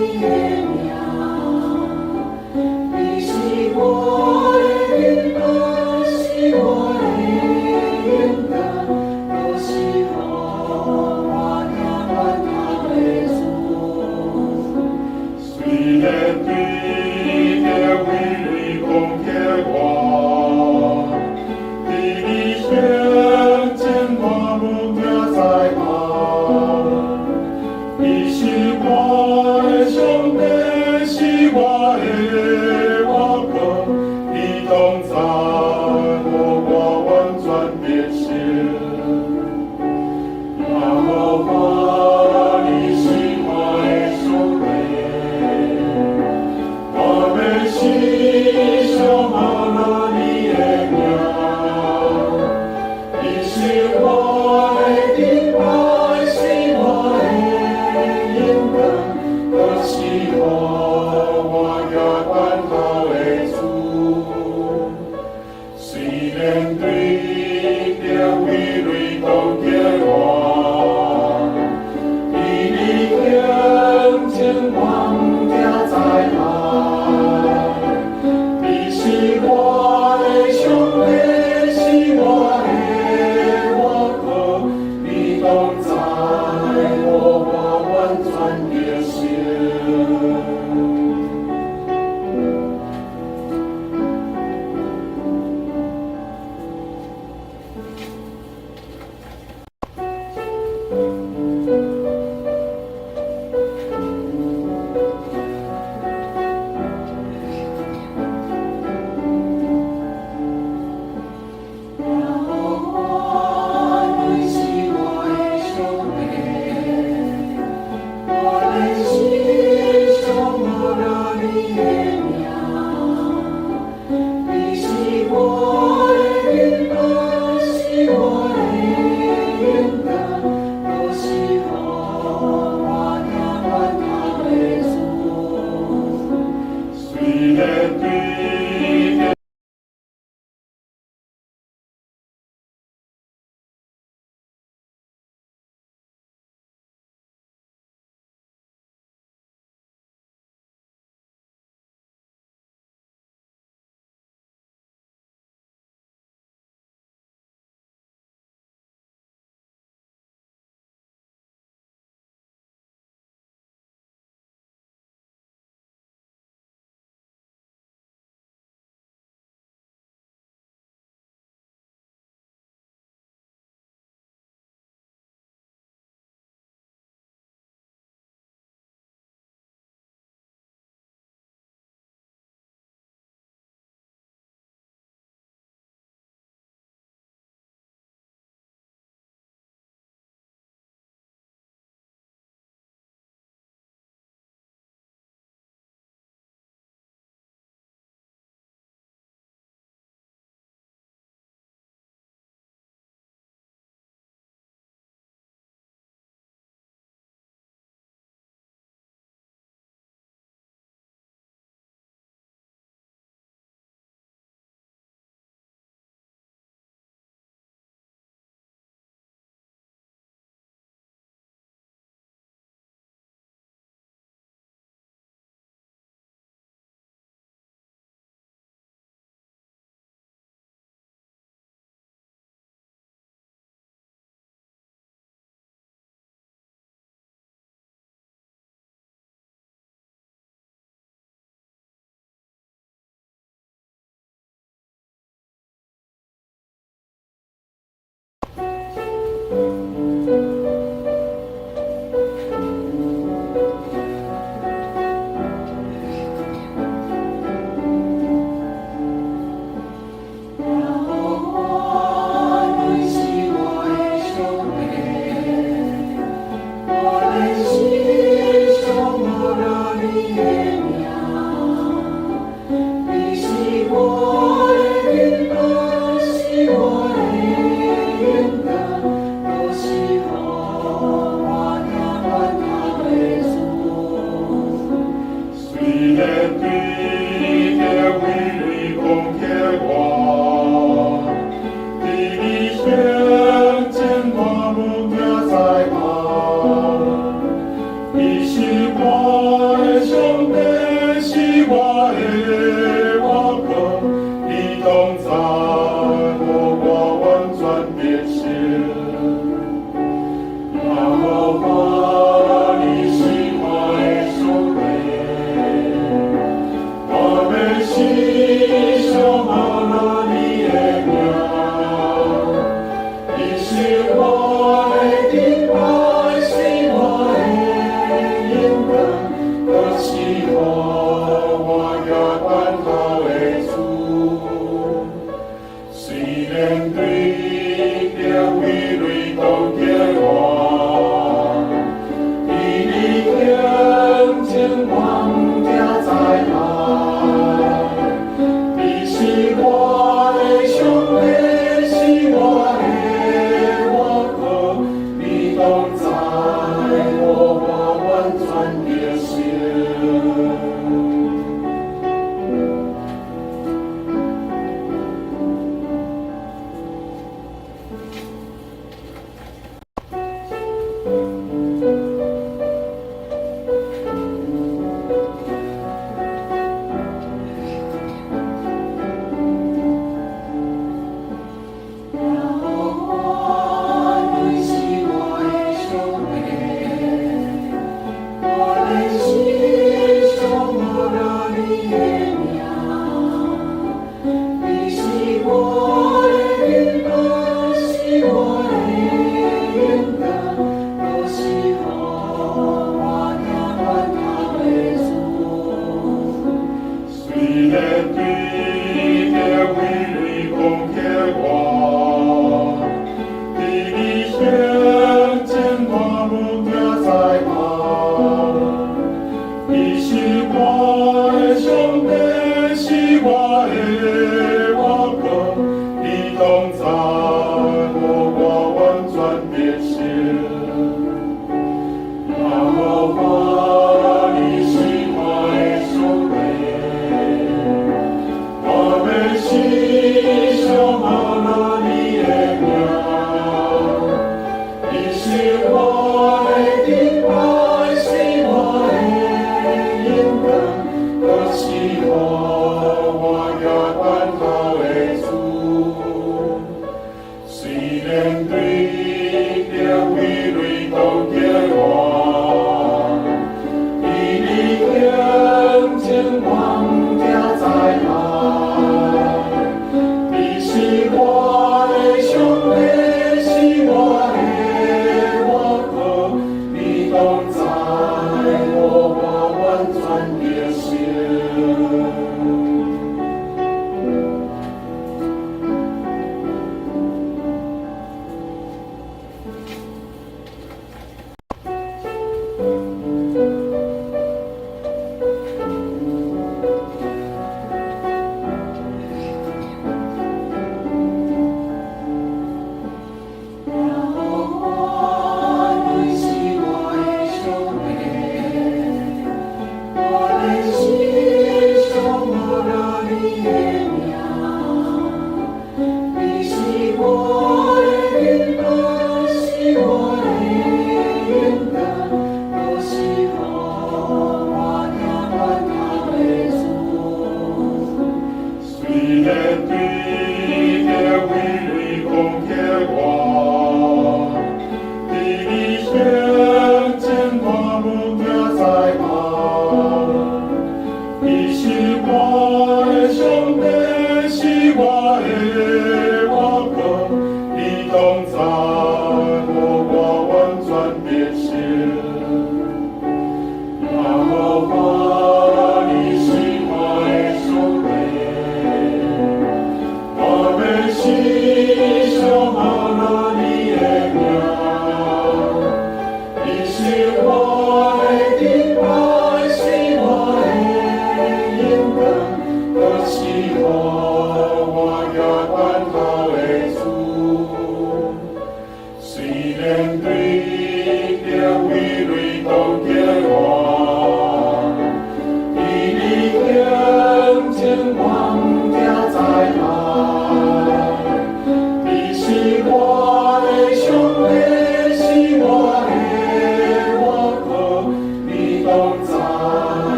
我睛忘掉在哪？你是我的兄弟，是我的我哥，你同在我完全的心。你是我的兄弟。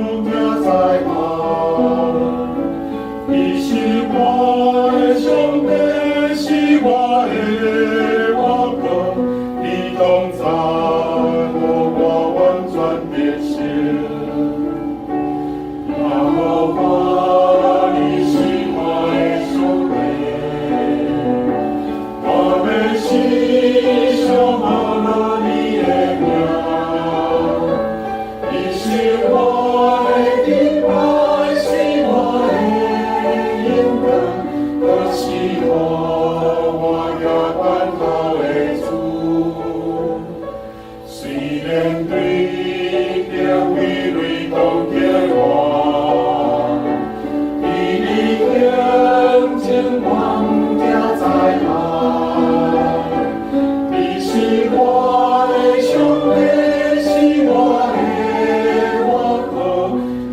物行在旁，你是我的上帝，是我的依靠，你同在我完全的心。耶和华，你是我的上帝，我的心上好了你的名。你是我的顶牌，是我的引导，我是我也奔跑的主。虽然对着葳蕤同结我，你的眼睛望着在旁，你是我的上帝，是我的依靠，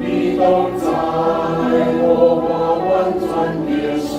你同在我完全的心。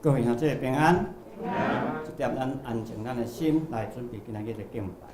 各位兄弟平安。这点咱安静咱的心来准备今仔日的敬拜。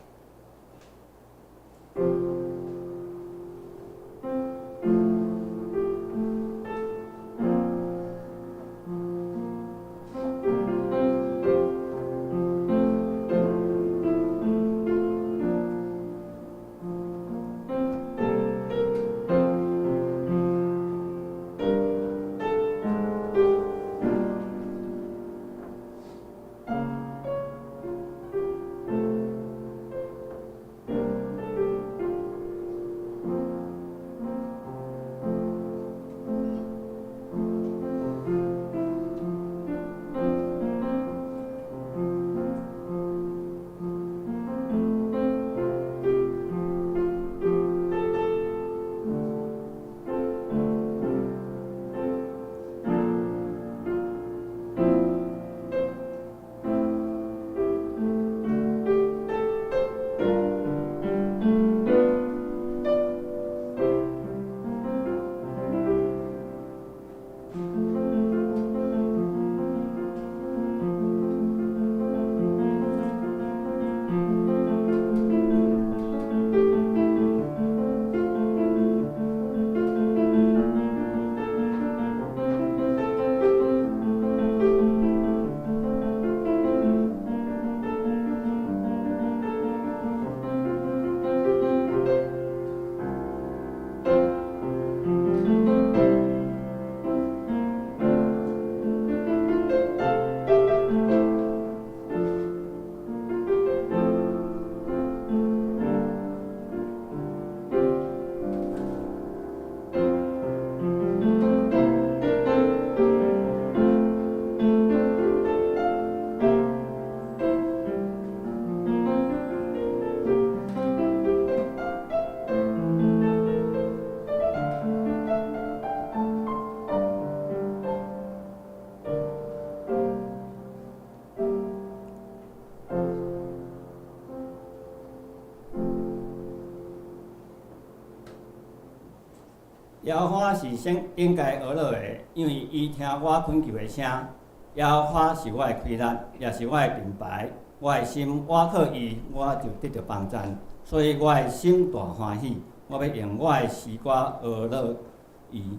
耶和华是应该娱乐的，因为伊听我恳求的声。耶和华是我的开力，也是我的盾牌。我的心倚靠伊，我就得到帮助。所以我的心大欢喜，我要用我的诗歌娱乐伊。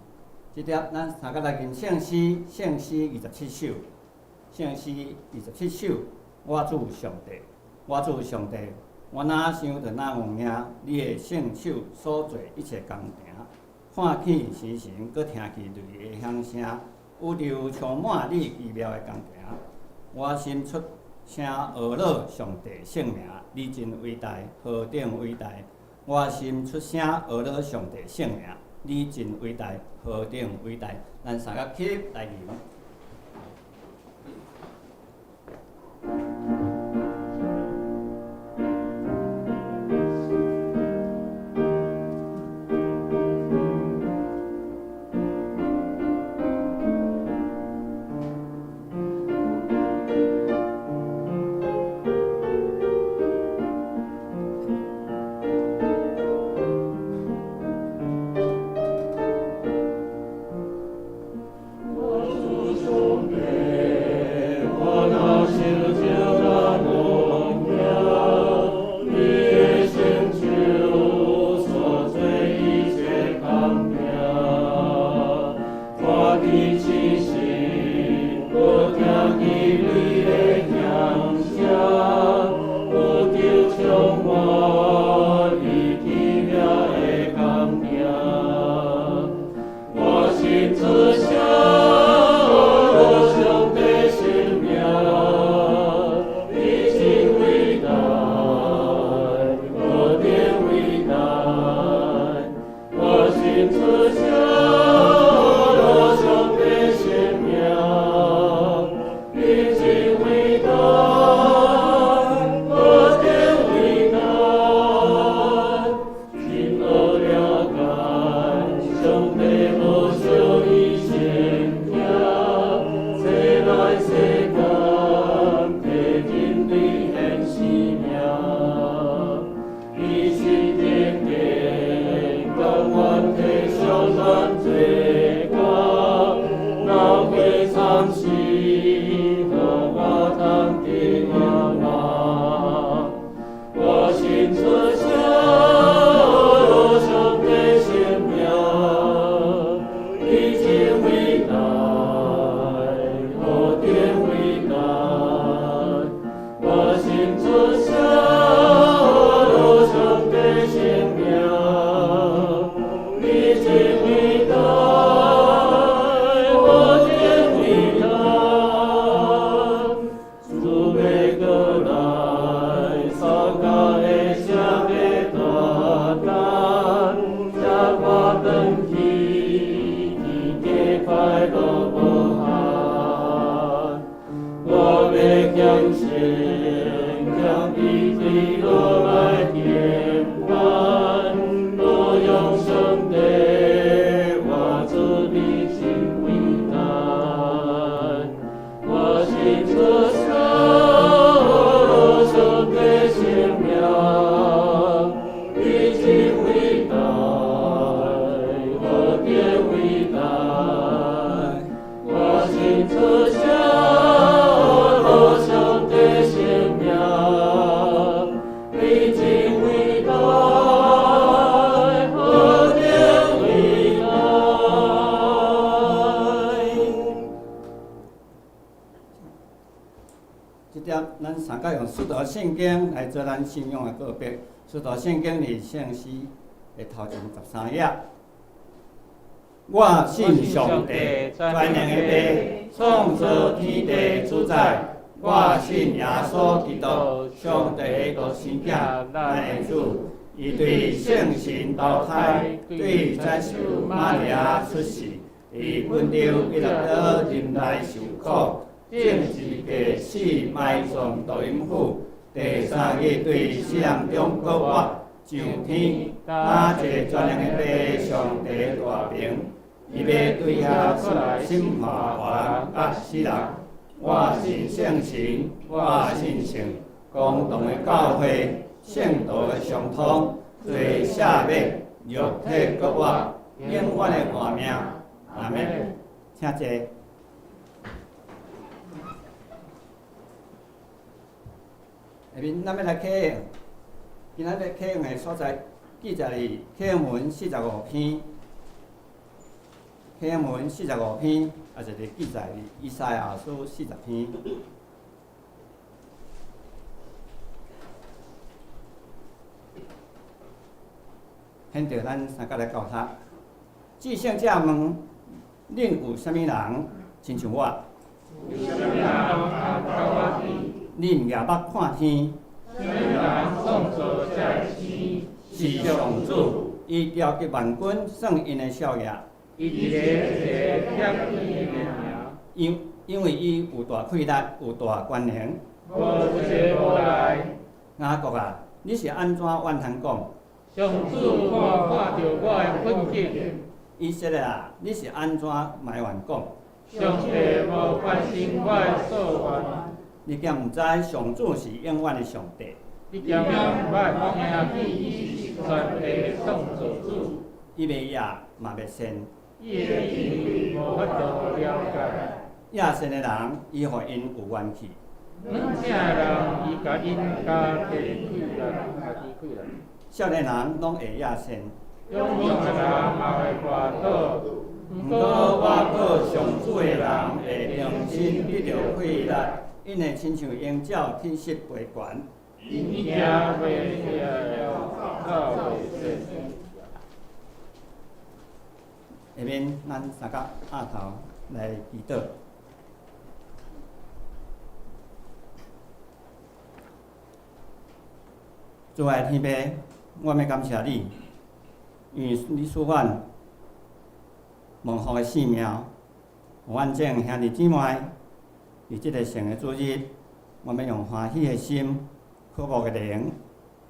这点咱三个来念圣诗27首，圣诗27首。我主上帝，我主上帝，我哪想着哪戆赢？你的圣手所做一切工程。看起时辰，搁听去雷的响声，宇宙充满你奇妙的工程。我心出声娱乐上帝圣名，你真伟大，何等伟大！我心出声娱乐上帝圣名，你真伟大，何等伟大！咱三个起立来念。我主上帝。生，将你归落来填满，我永生的我主你心为难，我心出生，我生的生命，你心为难，我天为难，我心出生。咱三个用使徒圣经来做咱信仰的告别。使徒圣经里圣诗的头前13页。我信上帝，全能的父，创造天地主宰。我信耶稣基督，上帝的独生子，咱的主。伊对圣神投胎，对接受玛利亚出世，伊本着彼拉多忍耐受苦。政治嘅死埋葬大阴府，第三日对死人中国活上天，打一个全能的上帝大名，伊要对遐出来审判活人甲死人。我信圣神，我信圣，公同的教会，圣道的上通，罪赦免，肉体国活，永远的活命。阿门。请坐。下面咱要来启用，今仔日启用的所在记载伫启用文45篇，启用文45篇，也就是记载伫以赛亚书40篇。现着咱三个来教他，至圣者问：恁有啥物人亲像我？有啥物人甲我比？恁夜目看天，虽然创造在天，是上主，伊调集万军，算因的少爷。一个点伊的名，因为伊有大气力，有大权能。无一个无来。雅各啊，你是安怎怨通讲？上主看着我的困境。以色列啊，你是安怎埋怨讲？上帝无关心我的所愿。你敢毋知上主是永远的上帝？你敢毋捌听见伊是全地创造主？伊袂野，嘛袂善。伊的智慧无法度了解。野善的人，伊互因有怨气。软正的人，伊甲因家己气啦，少年人拢会野善。勇猛的人嘛会滑倒。毋过我靠上主的人会良心得到气力。因会亲像鹰鸟天色飞悬，因惊袂起来，靠袂生。下面咱三个下头来祈祷。主爱天父，我要感谢你，因为你使阮蒙福的性命，互阮众兄弟姊妹。伫即个圣的主日，我们用欢喜的心、渴慕的灵，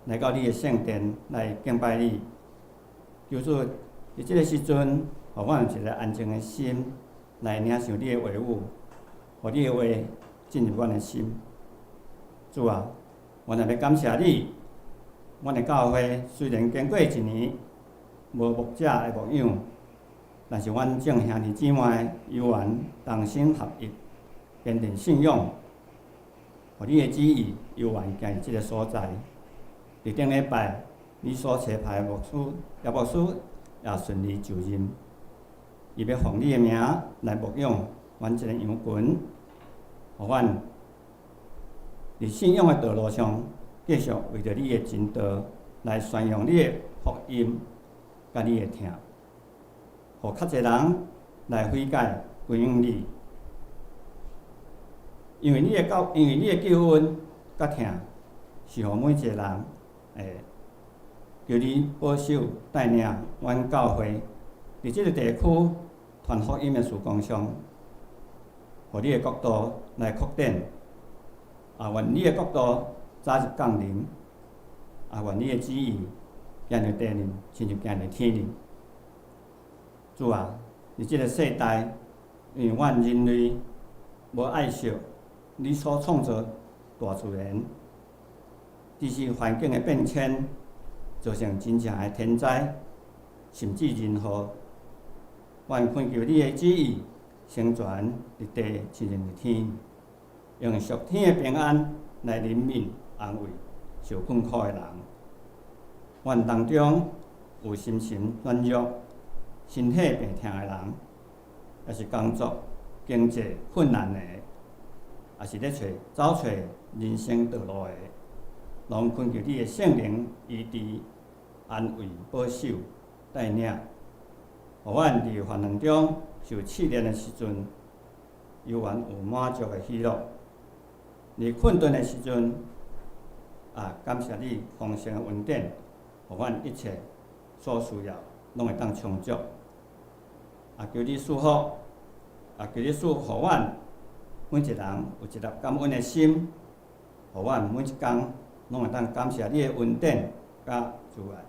来到你的圣殿来敬拜你。求主伫即个时阵，互我有一个安静的心来领受你的话语，互你的话进入阮的心。主啊，我也要感谢你。阮的教会虽然经过一年无牧者的牧养，但是阮众兄弟姊妹有缘同心合一。坚定信仰，互你的旨意有缘行入即个所在。伫顶礼拜，你所差派的牧师也顺利就任，伊要奉你的名来牧养阮即个羊群，互阮伫信仰的道路上继续为着你的真道来宣扬你的福音，甲你的听，互较侪人来悔改归向你。因为你的救恩甲听，是互每一个人求你保守带领阮教会伫即个地区传福音的事工上，互你的国度来扩展，愿你的国度早日降临，愿你的旨意行在地面，亲像行在天里。主啊，伫即个世代，因为阮人类无爱惜你所创造大自然，只是环境的变迁，造成真正的天灾，甚至人祸。愿恳求你的旨意成全伫地，亲像伫天，用属天的平安来怜悯安慰受困苦的人。愿当中有心神软弱、身体病痛的人，也是工作经济困难的，也是咧找人生道路的，拢恳求你的圣灵医治、安慰、保守、带领，互阮伫患难中受试炼的时阵，犹原有满足的喜乐；伫困顿的时阵，感谢你丰盛的恩典，互阮一切所需要拢会当充足。求你赐福，求你赐互阮每一人有一粒感恩的心，互阮每一工拢会当感谢你的恩典甲慈爱，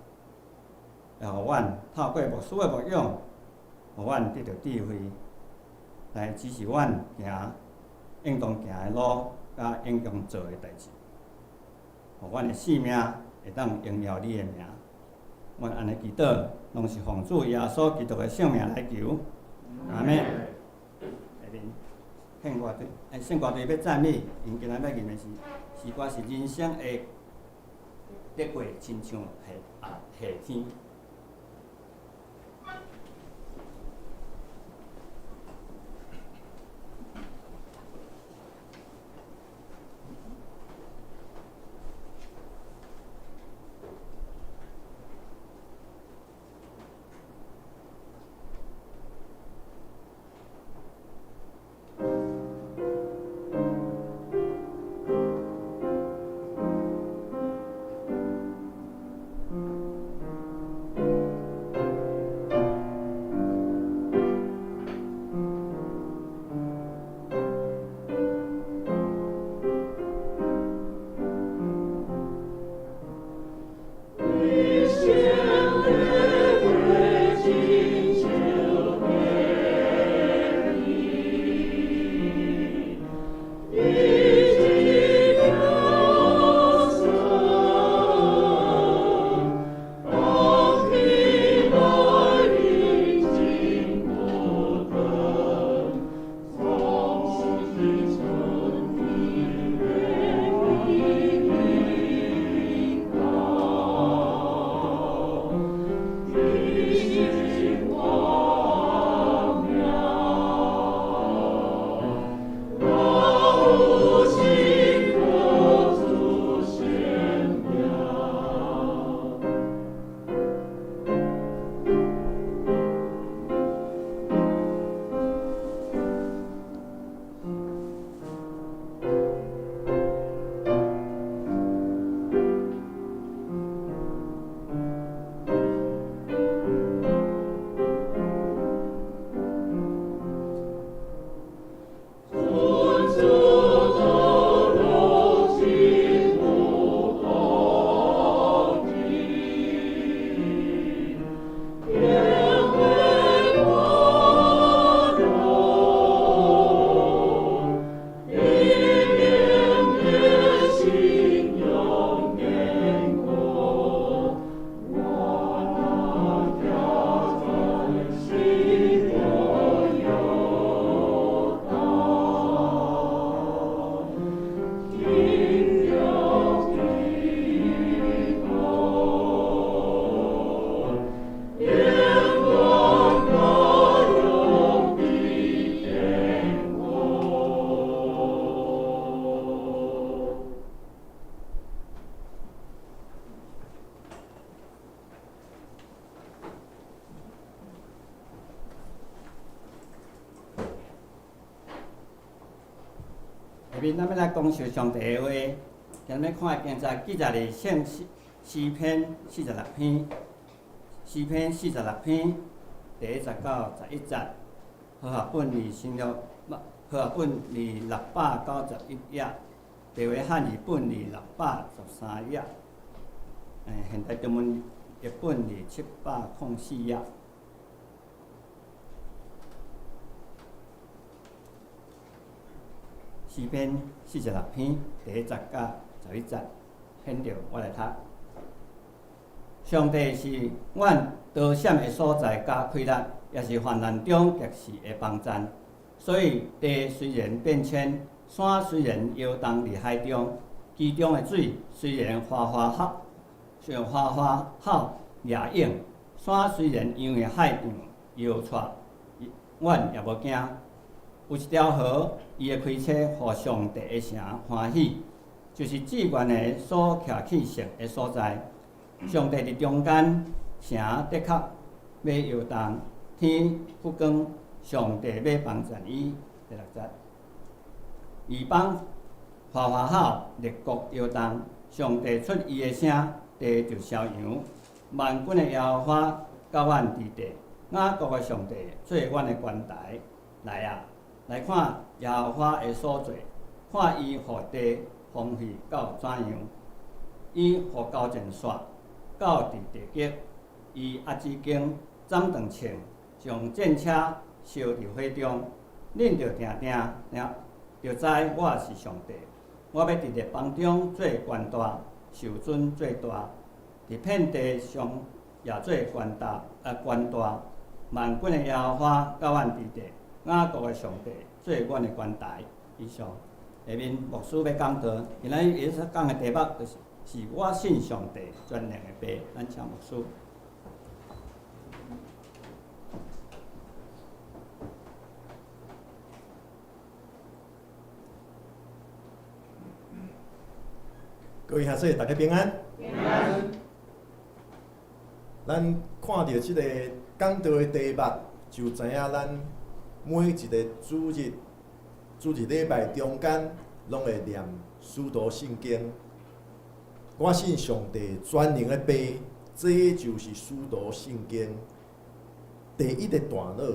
也互阮透过牧师的牧养，互阮得到智慧，来指示阮行应当行的路，甲应当做的代志，互阮的性命会当荣耀你的名。阮安尼祈祷，拢是奉主耶稣基督的圣名来求，阿门。下面献歌队，圣歌队要赞美，因今仔要念的诗歌是人生的得过亲像夏天。下面咱要来讲述上帝的话，今日看现在记载伫圣诗篇46篇，诗篇46篇第1节到11节，和合本2691页。地位汉语本字613页，现代中文译本字704页。诗篇46篇第1节到11节，选着我来读。上帝是阮逃闪的所在甲快乐，也是患难中极时的帮助。所以地虽然变迁，山虽然摇动伫海中，其中的水虽然哗哗吼掠涌，山虽然因为海洋摇窜，阮也无惊。有一条河，伊会开车，互上帝的城欢喜，就是至远的所徛起城的所在。上帝伫中间，城的确要摇动，天不光，上帝要帮助伊。第6节，异邦哗哗吼，列国摇动，上帝出伊的声，地就烧扬。万军的耶和华甲阮伫地，雅各的上帝做阮的关台。来啊！来看耶和华的所做，看伊互地风雨到怎样，伊互高前线到伫地极，伊压指经斩断枪，将战车烧伫火中。恁着定着知我是上帝，我要伫列邦中做官大，受尊做大，伫遍地上也做官大。万军的耶和华甲阮伫地。雅各的上帝做阮的关台。以上下面牧师要讲道，今仔日所讲的题目就是我信上帝全能的爸。咱请牧师。各位兄弟，大家平安。平安。咱看到这个讲道的题目，就知影咱每一个主日礼拜中间，拢会念使徒圣经。我信上帝全能的爸，这就是使徒圣经第一个段落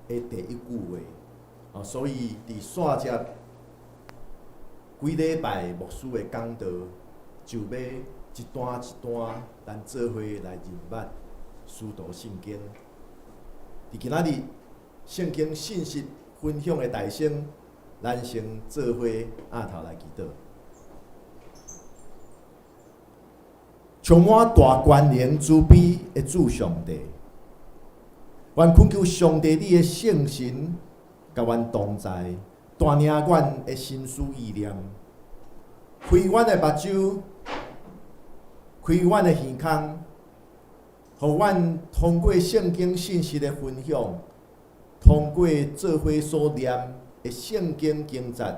的第一句话。所以伫线接几礼拜牧师的讲道，就要一段一段，咱做伙来认捌使徒圣经。伫今仔日圣经信息分享的大声，咱先做伙压头来祈祷。充满大权能慈悲的主上帝，愿恳求上帝你的圣神，甲阮同在，带领阮的心思意念，开阮的目睭，开阮的耳孔，互阮通过圣经信息的分享，通过做伙所念的圣经经节，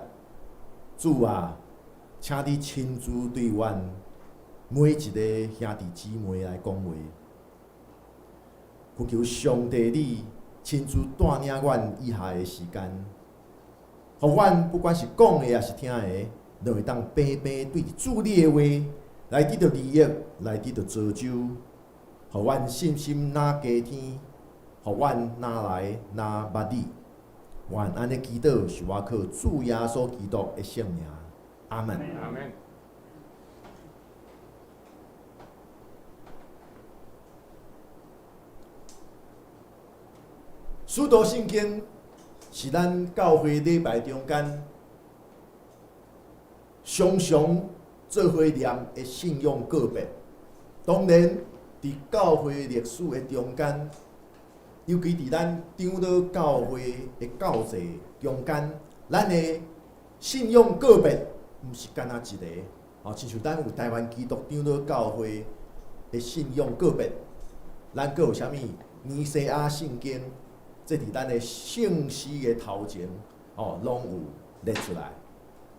主啊，请你亲自对阮每一个兄弟姊妹来讲话，恳求上帝你亲自带领阮以下的时间，互阮不管是讲的也是听的，都会当平平对主你的话来得到利益，来得到造就，互阮信心哪加天，互阮哪来哪捌你。愿安尼祈祷是我靠主耶稣基督的圣名，阿门。阿门。使徒圣经是咱教会礼拜中间常常做伙念的信仰告别。当然，伫教会历史的中间，尤其伫咱长老教会的教制中间，咱的信仰告别毋是干那一个，亲像咱有台湾基督长老教会的信仰告别，咱阁有啥物尼西亚圣经。这伫咱的圣诗的头前，拢有列出来。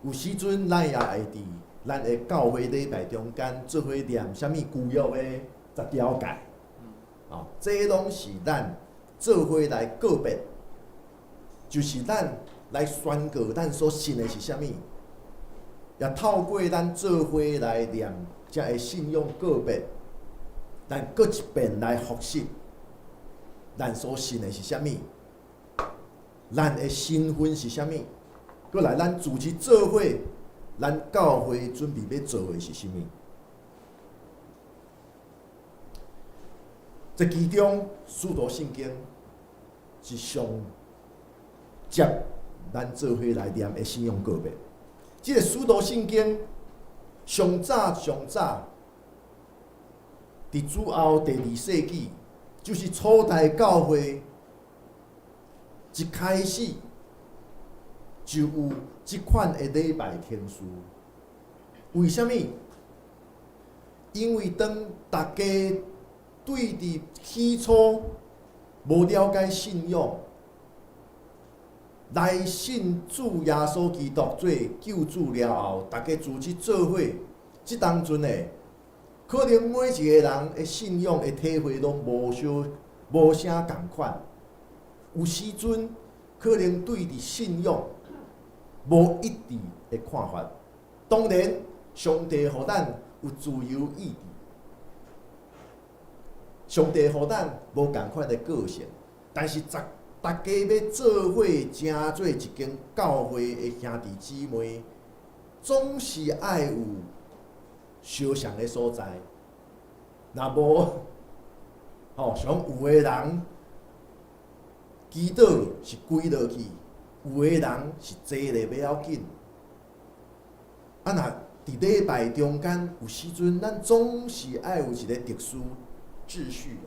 有时阵，咱也会伫咱的教会礼拜中间做伙念啥物旧约的10条诫，这拢是咱做伙来告别，就是咱来宣告咱所信的是啥物，也透过咱做伙来念，才会信仰告别，咱搁一遍来复习。咱所信的是啥物？咱的身份是啥物？搁来，咱自己做伙咱教会准备要做的是啥物？这其中使徒圣经是上接咱做伙来念的信仰告白。这个使徒圣经上早，伫主后第2世纪，就是初代教会一开始就有即款的礼拜天书。为什么？因为当大家对伫起初无了解信仰，来信主耶稣基督做救主了后，大家自己做伙，即当阵诶，可能每一个人的信仰的体会拢无啥共款。有时阵可能对伫信仰无一致的看法。当然，上帝互咱有自由意志。上帝互咱无共款的个性，但是大家要做伙成做一间教会的兄弟姊妹，总是爱有相像的所在。若无，像有的人祈祷是跪落去，有的人是坐咧不要紧。若伫礼拜中间，有时阵咱总是爱有一个特殊秩序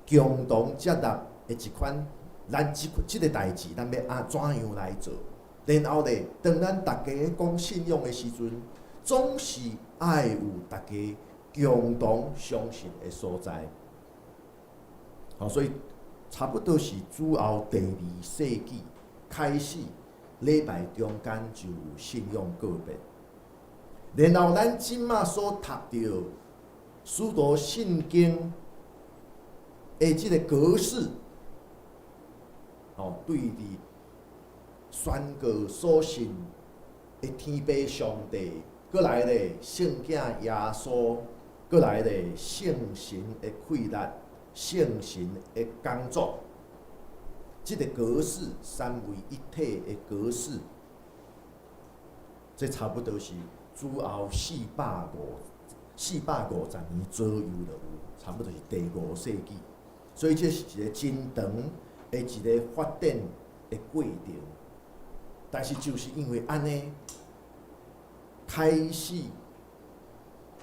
共同接纳的一款，咱即个代志，咱要怎样来做？然后咧，当咱大家讲信仰的时阵，总是爱有大家共同相信的所在。所以差不多是主后第2世纪开始，礼拜中间就有信仰告白。然后咱即马所读到许多圣经的即个格式，对伫宣告所信的天父上帝，过来咧圣囝耶稣，过来咧圣神的溃烂，圣神的工作，即个格式三位一体的格式，这差不多是主后450年左右就有，差不多是第5世纪。所以这是一个真长的一个发展的过程。但是就是因为安尼，开始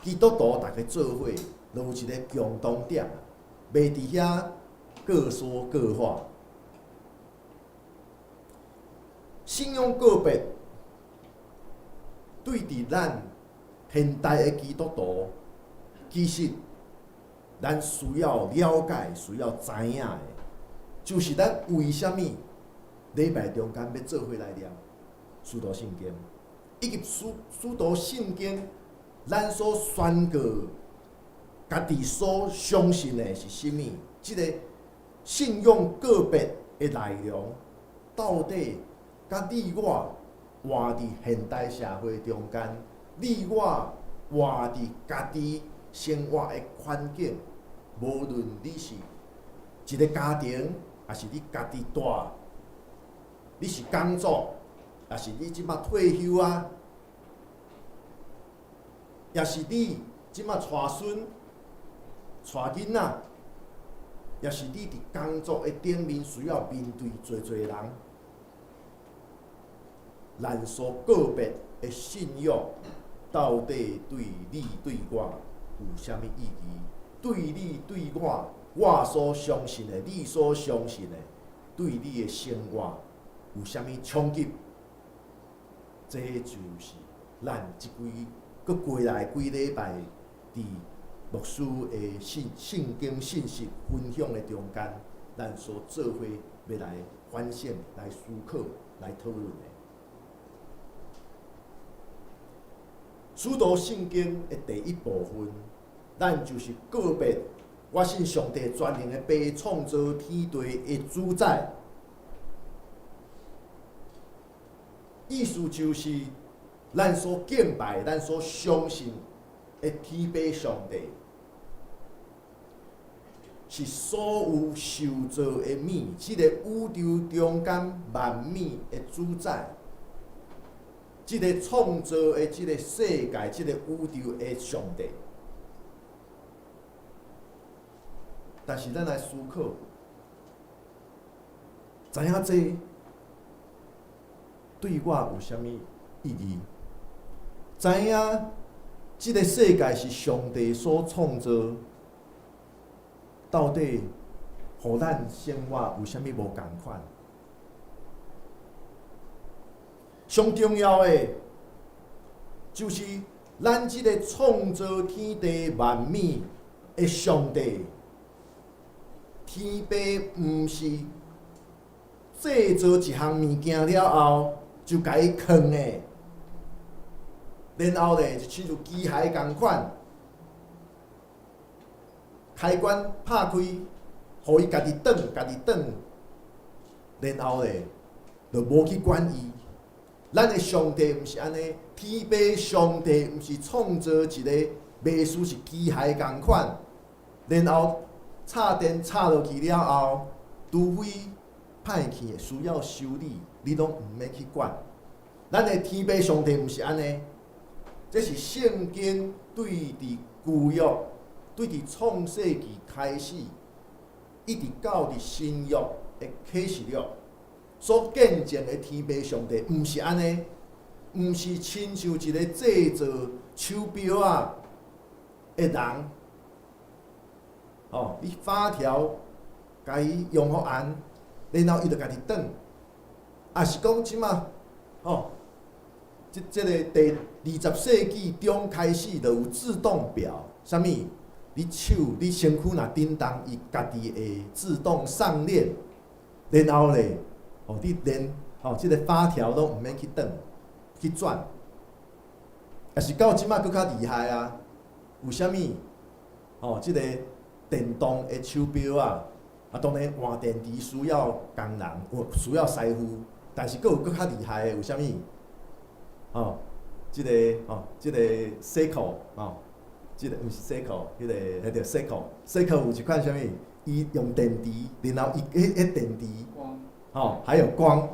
基督徒大家做伙，就有一个共同点，袂伫遐各说各话。信仰告白对伫咱现代的基督徒，其实咱需要了解、需要知影的，就是咱为什么礼拜中间要做伙来念许多圣经，以及许多圣经，咱所宣告家己所相信的是甚物？即个信仰告白的内容，到底甲你我活伫现代社会中间，你我活伫家己生活的环境，无论你是一个家庭，还是你家己大，你是工作，也是你即马退休啊，也是你即马带孙、带囡仔，也是你伫工作的顶面需要面对侪人，咱所告别的信仰，到底对你对我有啥物意义？对你对我所相信的，你所相信的，对你的生活有啥物冲击？这就是咱即佫过来几礼拜伫牧师的圣经信息分享的中间，咱所做伙要来反省、来思考、来讨论的。许多圣经的第一部分，咱就是告别我信上帝全能的爸，创造天地的主宰。意思就是，咱所敬拜、咱所相信的天父上帝，是所有受造的物，即个宇宙中间万物的主宰。即个创造的即个世界、即个宇宙的上帝。但是咱来思考，知影这对我有啥物意义？知影即个世界是上帝所创造，到底互咱生活有啥物无共款？上重要的就是咱即个创造天地万物的上帝。天父毋是制造一项物件了后就甲伊藏的，然后咧就亲像机械共款，开关拍开，互伊家己转，然后咧就无去管伊。咱的上帝毋是安尼，天父上帝毋是创造一个袂输是机械共款，然后插电插落去了后，除非歹去需要修理，你拢毋免去管。咱的天父上帝毋是安尼，这是圣经对伫旧约、对伫创世纪开始，一直到伫新约的启示录所见证的天父上帝，毋是安尼，毋是亲像一个制造手表啊的人。哦，你发条，甲伊用好按，然后伊就家己转。也是讲即马，哦，即个第20世纪中开始就有自动表，啥物？你手你身躯若震动，伊家己会自动上链，然后咧，哦，你连即个发条都毋免去转去转。也是到即马佫较厉害啊！有啥物？即个电动的手表啊，当然换电池需要工人，需要师傅，但是佫有佫较厉害的有啥物？即个 Seiko 即个毋是 Seiko， 迄个 Seiko 有一款啥物？伊用电池，然后迄电池，还有光，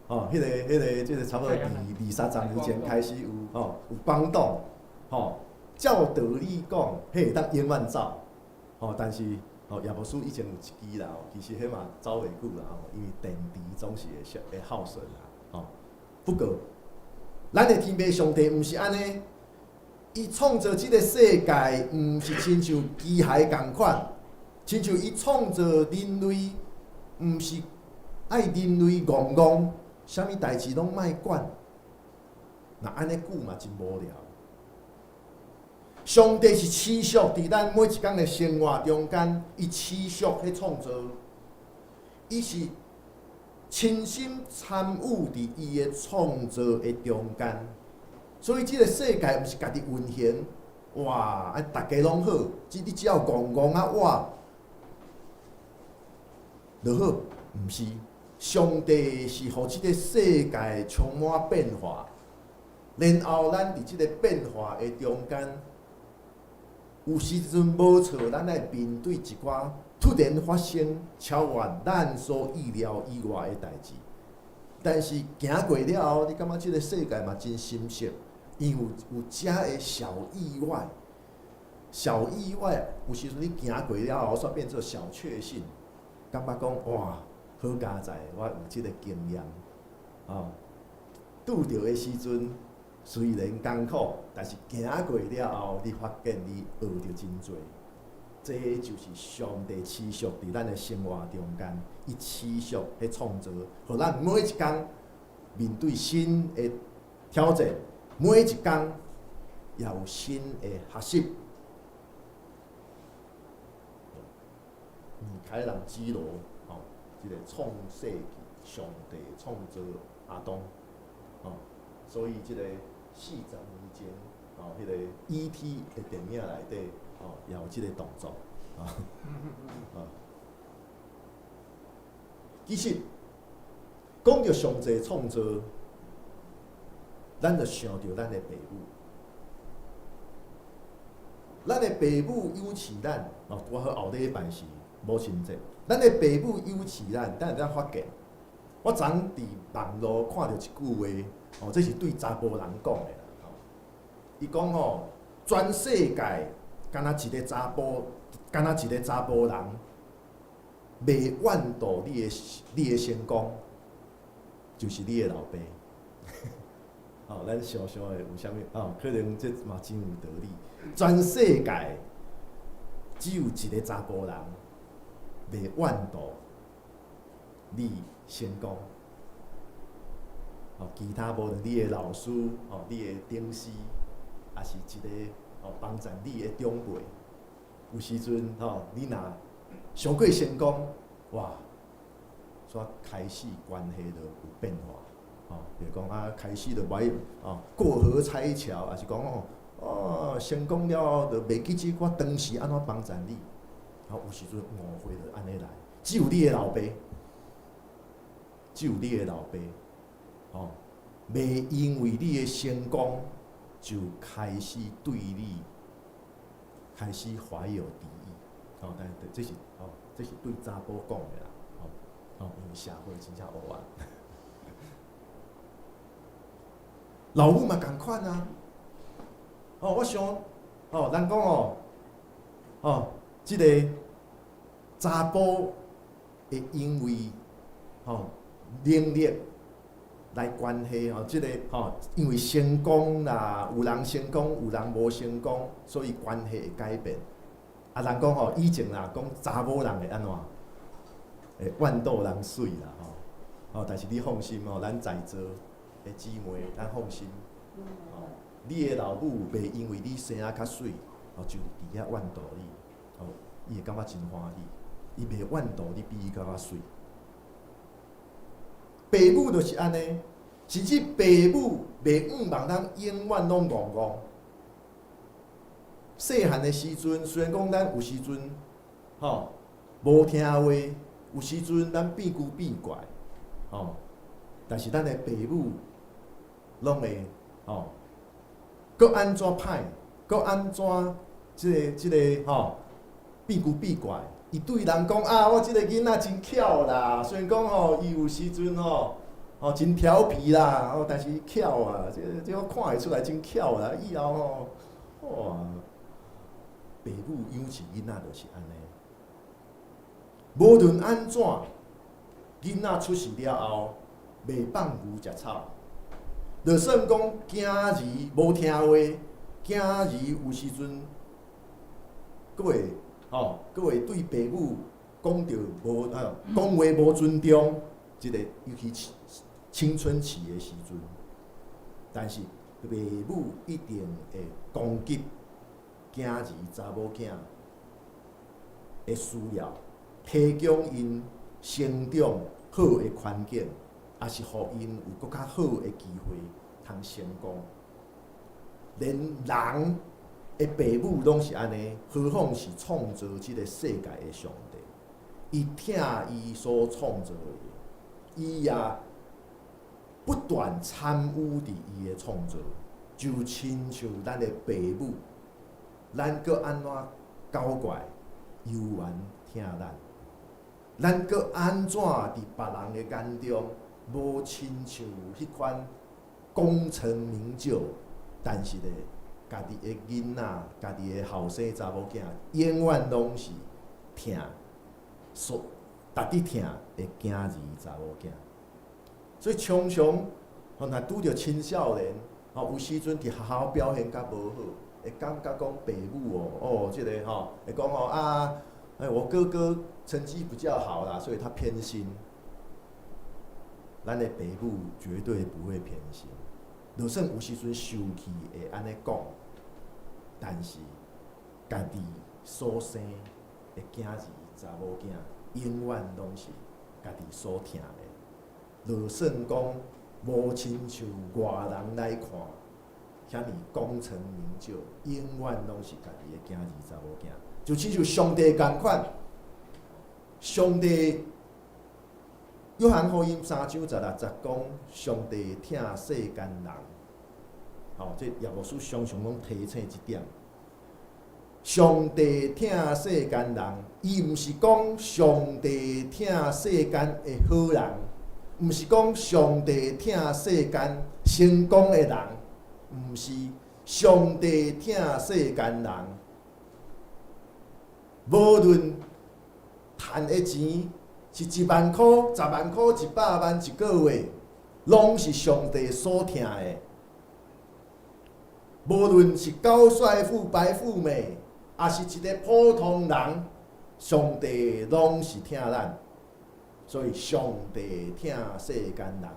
迄个即个差不多2-3年前开始有光动，照道理讲，迄会当永远走。但是也无输以前有一支啦，其实迄嘛走袂久啦，因为电池总是会耗损啦。不过，咱的天父上帝毋是安尼，伊创造即个世界，毋是亲像机械共款，亲像伊创造人类，毋是爱人类戆戆，啥物代志拢莫管。那安尼久嘛真无聊。上帝是持续伫咱每一天的生活中间，伊持续去创造，伊是亲身参与伫伊的创造的中间，所以即个世界毋是家己运行，哇，大家拢好，你只要戆戆啊活就好，毋是。上帝是互即个世界充满变化，然后咱伫即个变化的中间。有时阵无错，咱来面对一寡突然发生、超越咱所意料以外的代志。但是行过了后，你感觉即个世界嘛真深刻，因为有遮的小意外，有时阵你行过了后，煞变做小确幸，感觉讲哇，好佳哉，我有即个经验，拄着的时阵。虽然艰苦，但是行过了后，你发现你学到真多。这就是上帝持续伫咱的生活中间，伊持续去创造，互咱每一天面对新的挑战，每一天也有新的学习。米开朗基罗，即个创世纪，上帝创造亚当，所以即个40年前，迄个 E.T. 的电影内底，也有即个动作，其实讲到上帝创造，咱就想到咱的父母，咱的父母有饲咱，我好后礼拜是母亲节，咱的父母有饲咱，咱会发现，我昨伫网络看到一句话，哦，这是对查甫人讲的啦。吼，伊讲吼，全世界敢若一个查甫，敢若一个查甫人，袂怨妒你的成功，就是你的老爸。吼，咱想想的有啥物？哦，可能这嘛真有道理。全世界只有一个查甫人袂怨妒你成功。哦，其他无论你的老师，哦，你的顶师，也是一个哦帮助你的长辈。有时阵吼，你若上过成功，哇，煞开始关系就有变化。哦，比如讲啊，开始就歹哦过河拆桥，也是讲哦成功了后就袂记起我当时安怎帮助你。哦，有时阵误会就安尼来，只有你的老爸，只有你的老爸。哦，袂因为你的成功就开始对你开始怀有敌意。哦，但是这是哦，这是对查甫讲的啦。哦，因为社会真正黑暗。老母嘛共款啊。哦，我想，哦，咱讲哦，哦，即个查甫会因为哦能力来关系哦，即个吼，因为成功啦，有人成功，有人无成功，所以关系会改变。啊，人讲吼，以前啦，讲查某人会安怎？会怨妒人水啦，吼。哦，但是你放心哦，咱在座的姊妹，咱放心。哦，你的老母袂因为你生啊较水，哦，就伫遐怨妒你，哦，伊会感觉真欢喜，伊袂怨妒你比伊较水。爸母就是安尼，甚至爸母袂望咱永远拢戆戆。细汉的时阵，虽然讲咱有时阵，吼无听话，有时阵咱变古变怪，吼，但是咱的爸母拢会，吼，搁安怎歹，搁安怎即个吼变古变怪。伊对人讲啊，我即个囡仔真巧啦，虽然讲吼，伊有时阵吼，哦真调皮啦，哦但是巧啊，这我看会出来真巧啦。以后吼，哇，爸母养起囡仔就是安尼。无论安怎，囡仔出世了后，袂放牛食草，就算讲囝儿无听话，囝儿有时阵，佫会。哦，佫会对爸母讲着无讲话无尊重，即个尤其青春期的时阵，但是爸母一定会攻击囝儿查某囝的需要，提供因成长好的环境，也是互因有更较好的机会通成功。连人的爸母拢是安尼，何况是创造即个世界的上帝？伊疼伊所创造的，伊也不断参与伫伊的创造，就亲像咱的爸母，咱搁安怎搞怪、幽怨疼咱？咱搁安怎伫别人的眼中，无亲像迄款功成名就，但是咧。家己的囡仔、家己的后生查某囝，永远拢是疼，逐日疼的囝儿查某囝。所以常常，若拄着青少年，有时阵伫学校表现较无好，会感觉讲爸母哦，即个会讲啊，我哥哥成绩比较好啦，所以他偏心。咱的爸母绝对不会偏心。就算有时阵生气会安尼讲，但是家己所生的囝儿查某囝，永远拢是家己所疼的。就算讲无亲像外人来看，遐尼功成名就，永远拢是家己的囝儿查某囝。就亲像上帝共款，上帝。约翰福音3章16节讲，上帝疼世间人，这耶稣书常常拢提醒一点。上帝疼世间人，伊毋是讲上帝疼世间的好人，毋是讲上帝疼世间成功的人，毋是上帝疼世间人。无论赚的钱是10000块、10万块、100万一个月，拢是上帝所疼的。无论是高帅富、白富美，也是一个普通人，上帝拢是疼咱。所以上帝疼世间人，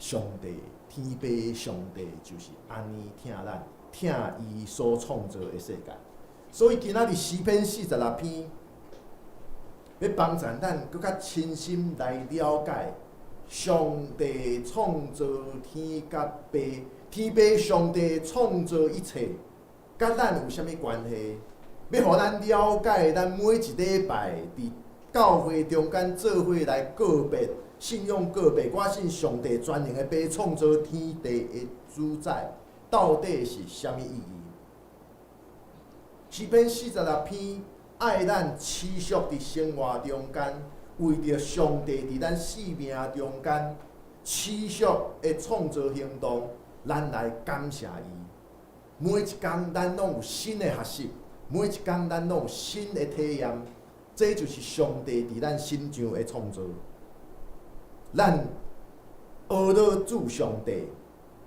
上帝天父上帝就是安尼疼咱，疼伊所创造的世界。所以今仔日诗篇46篇，要帮助咱搁较深心来了解上帝创造天甲地，天父上帝创造一切，甲咱有啥物关系？要互咱了解，咱每一礼拜伫教会中间做伙来告别，信仰告别。我信上帝全能的爸创造天地的主宰，到底是啥物意义？诗篇46篇爱咱持续伫生活中间，为着上帝伫咱生命中间持续的创造行动，咱来感谢伊。每一天咱拢有新的学习，每一天咱拢有新的体验，这就是上帝伫咱身上的创造。咱学到主上帝。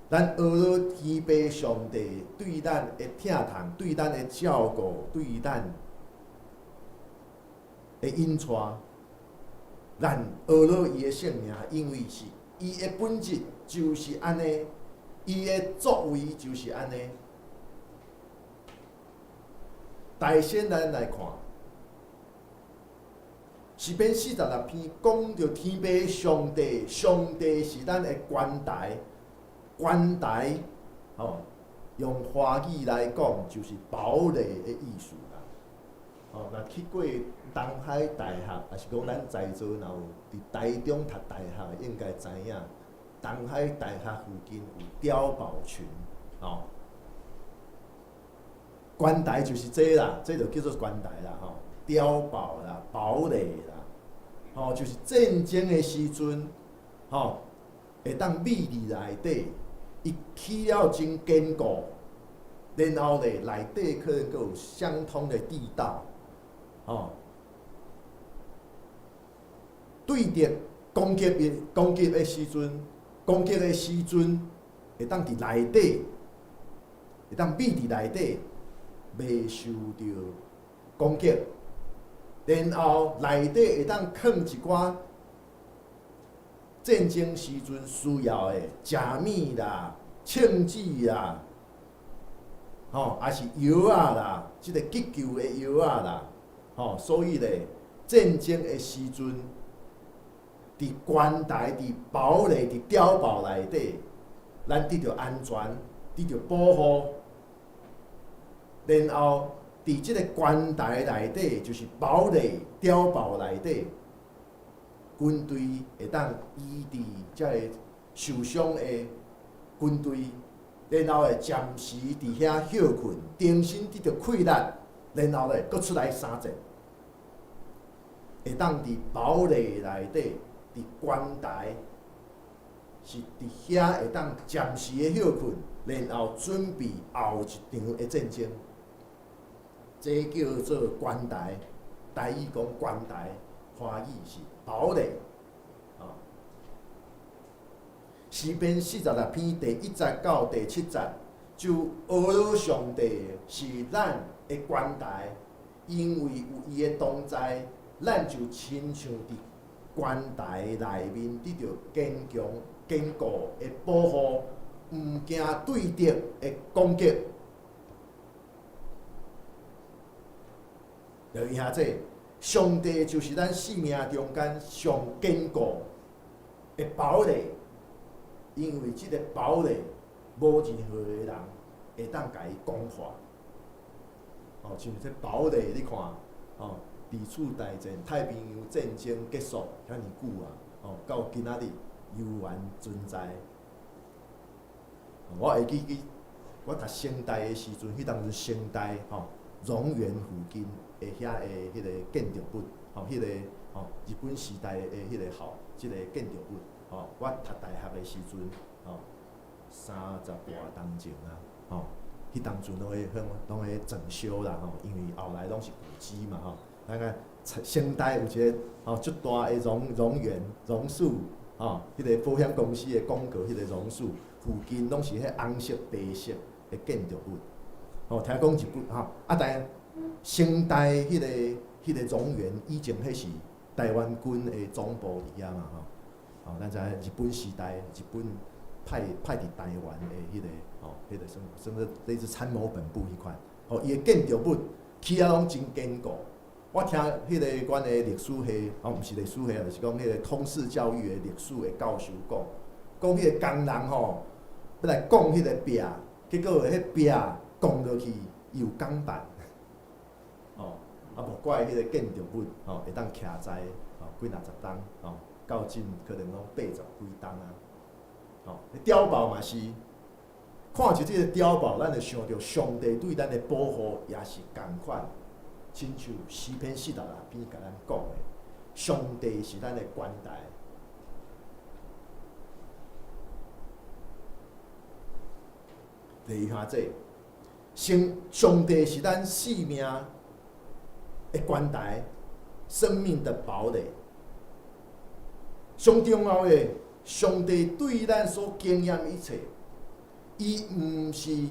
咱学到天父上帝对咱的疼痛，对咱的照顾，对咱的引带，咱学到伊的性命，因为是伊的本质就是安尼，伊的作为就是安尼。大先咱来看，诗篇46篇讲到天父上帝，上帝是咱的关台。关台，用华语来讲就是堡垒的意思啦。若去过东海大学，也是讲咱在座若有伫台中读大学，应该知影，东海大学附近有碉堡群，关台就是这啦，这就叫做关台啦，碉堡啦、堡垒啦，就是战争的时阵，会当秘伫内底。伊起了真坚固，然后咧内底可能阁有相通的地道，对着攻击的时阵，会当伫内底，会当秘伫内底，袂受到攻击，然后内底会当藏一寡。战争时阵需要的食物啦、枪支啦，也是药啊啦，即个急救的药啊啦，所以咧，战争的时阵，伫关台、伫堡垒、伫碉堡内底，咱得到安全，得到保护，然后伫即个关台内底，就是堡垒、碉堡内底。军队会当医治遮个受伤的军队，然后会暂时伫遐休困，重新得到气力，然后咧，搁出来相战。会当伫堡垒内底，伫关台，是伫遐会当暂时的休困，然后准备后一场的战争。这叫做关台，台语讲关台。华语是堡垒，诗篇46篇第1节到第7节，就学到上帝是咱的关台，因为有伊的同在，咱就亲像伫关台内面得到坚固的保护，毋惊对敌的攻击。就以下这。上帝就是咱生命中间上坚固的堡垒，因为这个堡垒无任何的人会当甲伊攻破。像这堡垒，你看，二次大战、太平洋战争结束遐尼久啊，到今仔日犹原存在。我会记我读清大的时阵，迄当阵清大，荏原附近。遐的迄个建筑物，迄个日本时代的迄个即个建筑物，我读大学的时阵，30多当前啊，迄当阵拢会整修啦，因为后来拢是古迹嘛，咱个先代有一个足大的榕树，迄个保险公司的广告，迄个榕树附近拢是迄红色、白色的建筑物，听讲日本但先代迄个榕园以前迄是台湾军的总部伫遐嘛，咱知日本时代，日本派伫台湾的迄个什么类似参谋本部迄款，伊的建筑物起啊拢真坚固。我听迄个阮的历史系，毋是历史系，就是讲迄个通识教育的历史的教授讲迄个工人要来讲迄个壁，结果迄壁讲落去伊有钢板，无怪迄个建筑物会当徛在几60栋，到今可能拢80几栋啊。碉堡嘛是，看着即个碉堡，咱就想着上帝对咱的保护也是共款。亲像诗篇46篇甲咱讲的，上帝是咱的关台。第二项上帝是咱性命的关台，生命的堡垒。上重要的，上帝对咱所经验一切，伊毋是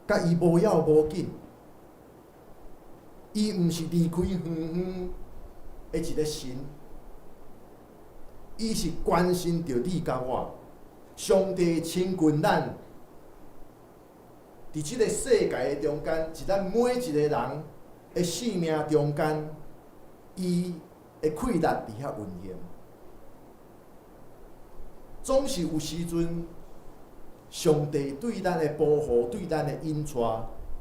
甲伊无要无紧。伊毋是离开远远的一个神，伊是关心着你甲我。上帝亲近咱，伫即个世界的中间，是咱每一个人的生命中间，伊的气力伫遐运行。总是有时阵，上帝对咱的保护、对咱的引带，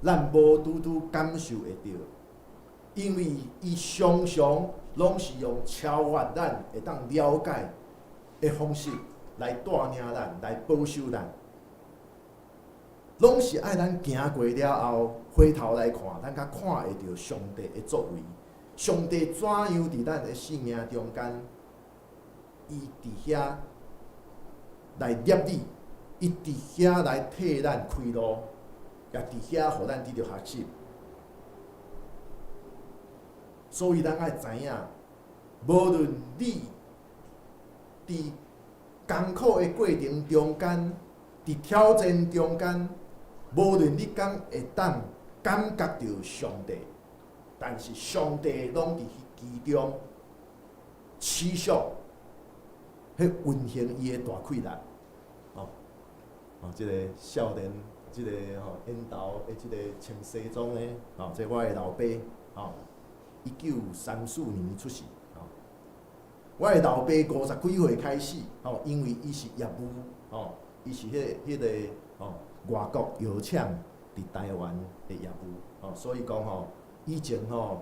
咱无拄拄感受会到。因为伊常常拢是用超越咱会当了解的方式来带领咱，来保守咱，拢是爱咱行过了后，回头来看，咱才看会到上帝的作为。上帝怎样伫咱的生命中间，伊伫遐来摄你，伊伫遐来替咱开路，也伫遐互咱得到学习。所以咱爱知影，无论你伫艰苦的过程中间，伫挑战中间，无论你敢会当感觉到上帝，但是上帝拢伫其中持续去运行伊的大气力。即个少年，即个引导的即个穿西装的，即我的老爸1934年出世。我的老爸50几岁开始，因为伊是业务，伊是迄个外国邀请伫台湾的业务，所以讲以前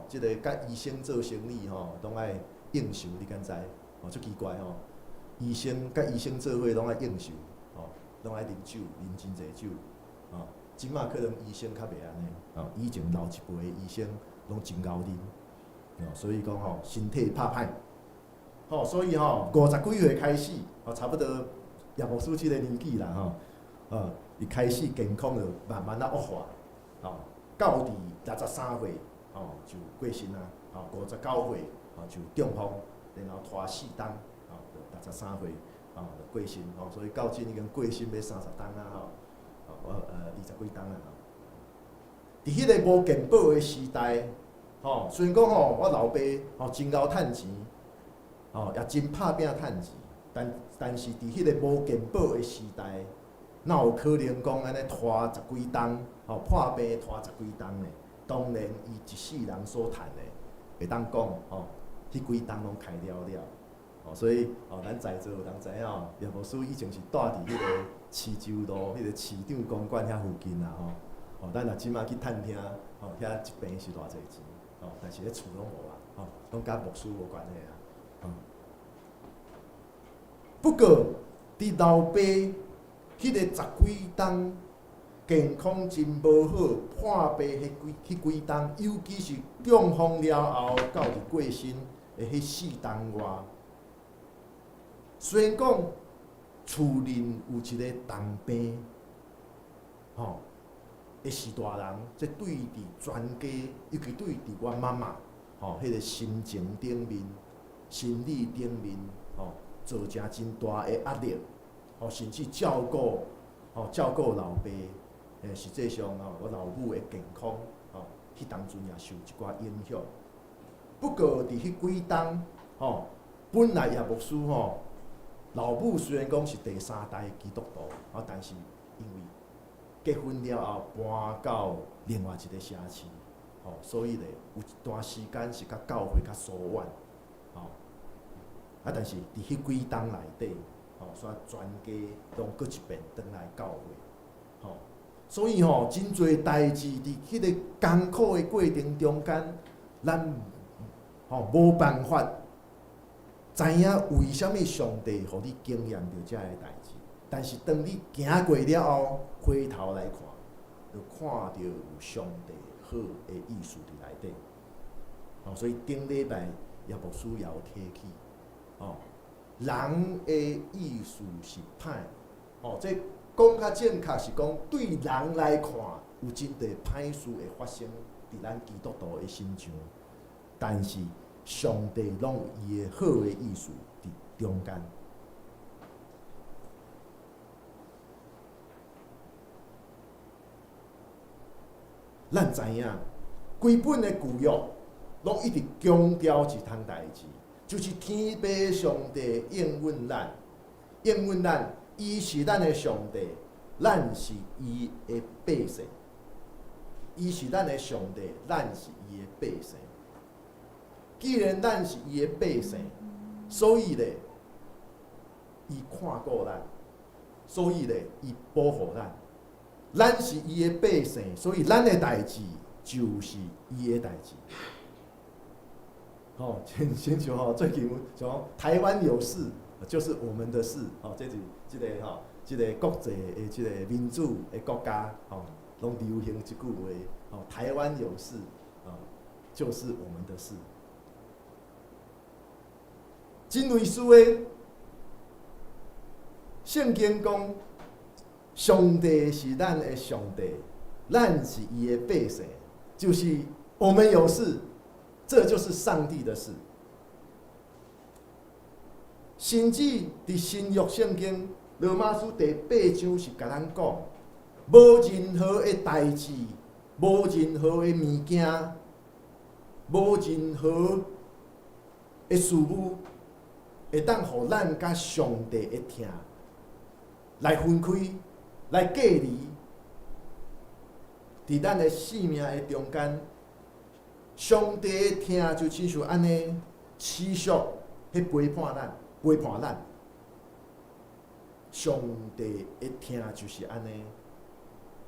即个甲医生做生意拢爱应酬，你敢知？足奇怪医生甲医生做伙拢爱应酬，拢爱啉酒，啉真侪酒。即马可能医生较袂安尼，以前老一辈的医生拢真熬啉，所以讲身体拍歹。所以50几岁开始，差不多叶牧师即个年纪啦，伊开始健康就慢慢恶化，到伫63岁，就过身啊，59岁就中风，然后拖4冬，就63岁就过身，所以到今已经过身要30冬啊，20几冬啊。伫迄个无健保的时代，虽然讲我老爸真够趁钱。也真拍拼趁钱，但是伫迄个无健保的时代，哪有可能讲安尼拖10几冬，破病拖10几冬呢？当然，伊一世人所趁的，会当讲迄几冬拢开了。所以咱在座有人知影，叶牧师以前是住伫迄个市州路迄个市长公馆遐附近啦，咱若即马去探听，遐一病是偌济钱，但是咧厝拢无啊，拢甲牧师无关系啊。不过，伫老爸迄个10几冬，健康真无好，破病迄几冬，尤其是中风了后到伫过身的迄4冬外。虽然讲厝邻有一个重病，会是大人，这对伫全家，尤其对伫我妈妈，迄个心情顶面、心理顶面，造成真大的压力，甚至照顾老爸，实际上我老母的健康，迄当阵也受一寡影响。不过伫迄几冬，本来叶牧师老母虽然讲是第3代基督徒，但是因为结婚了后搬到另外一个城市，所以咧有一段时间是甲教会较疏远，但是伫迄几冬内底，所以全家拢搁一遍转来教会，所以真侪代志伫迄个艰苦的过程中间，咱无办法知影为什么上帝互你经验到遮个代志。但是当你行过了后，回头来看，就看到有上帝好的意思伫内底。所以顶礼拜叶牧师也有提起，人的意思是歹，这讲较正确是讲对人来看，有真侪歹事会发生伫咱基督徒的身上，但是上帝拢有伊的好的意思伫中间。咱知影，规本的旧约拢一直强调一项代志，就是天父上帝应允咱，伊是咱的上帝，咱是伊的百姓。伊是咱的上帝，咱是伊的百姓。既然咱是伊的百姓，所以咧，伊看顾咱，所以咧，伊保护咱。咱是伊的百姓，所以咱的代志就是伊的代志。亲像最近像台湾有事，就是我们的事。这是这个国际的这个民主的国家，拢流行这句话。台湾有事，就是我们的事。真类似的，圣经讲，上帝是咱的上帝，咱是伊的百姓，就是我们有事，这就是上帝的事。甚至伫新约圣经罗马书第8章是甲咱讲，无任何的代志，无任何的物件，无任何的事物，会当互咱甲上帝的疼来分开。来隔离，伫咱的生命的中间，上帝的疼就亲像安尼持续去陪伴咱。上帝的疼就是安尼，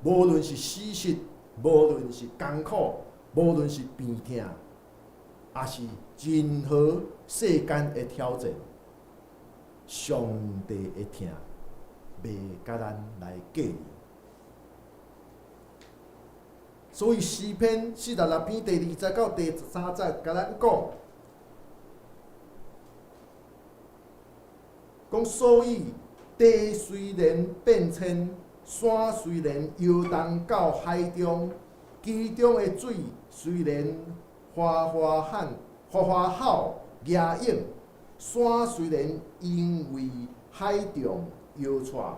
无论是死失，无论是艰苦，无论是病痛，也是任何世间的挑战，上帝的疼。袂甲咱来隔离，所以诗篇46篇第2节到第3节，甲咱讲所以地虽然变迁，山虽然摇动到海中，其中的水虽然哗吼野涌，山虽然因为海中摇拽，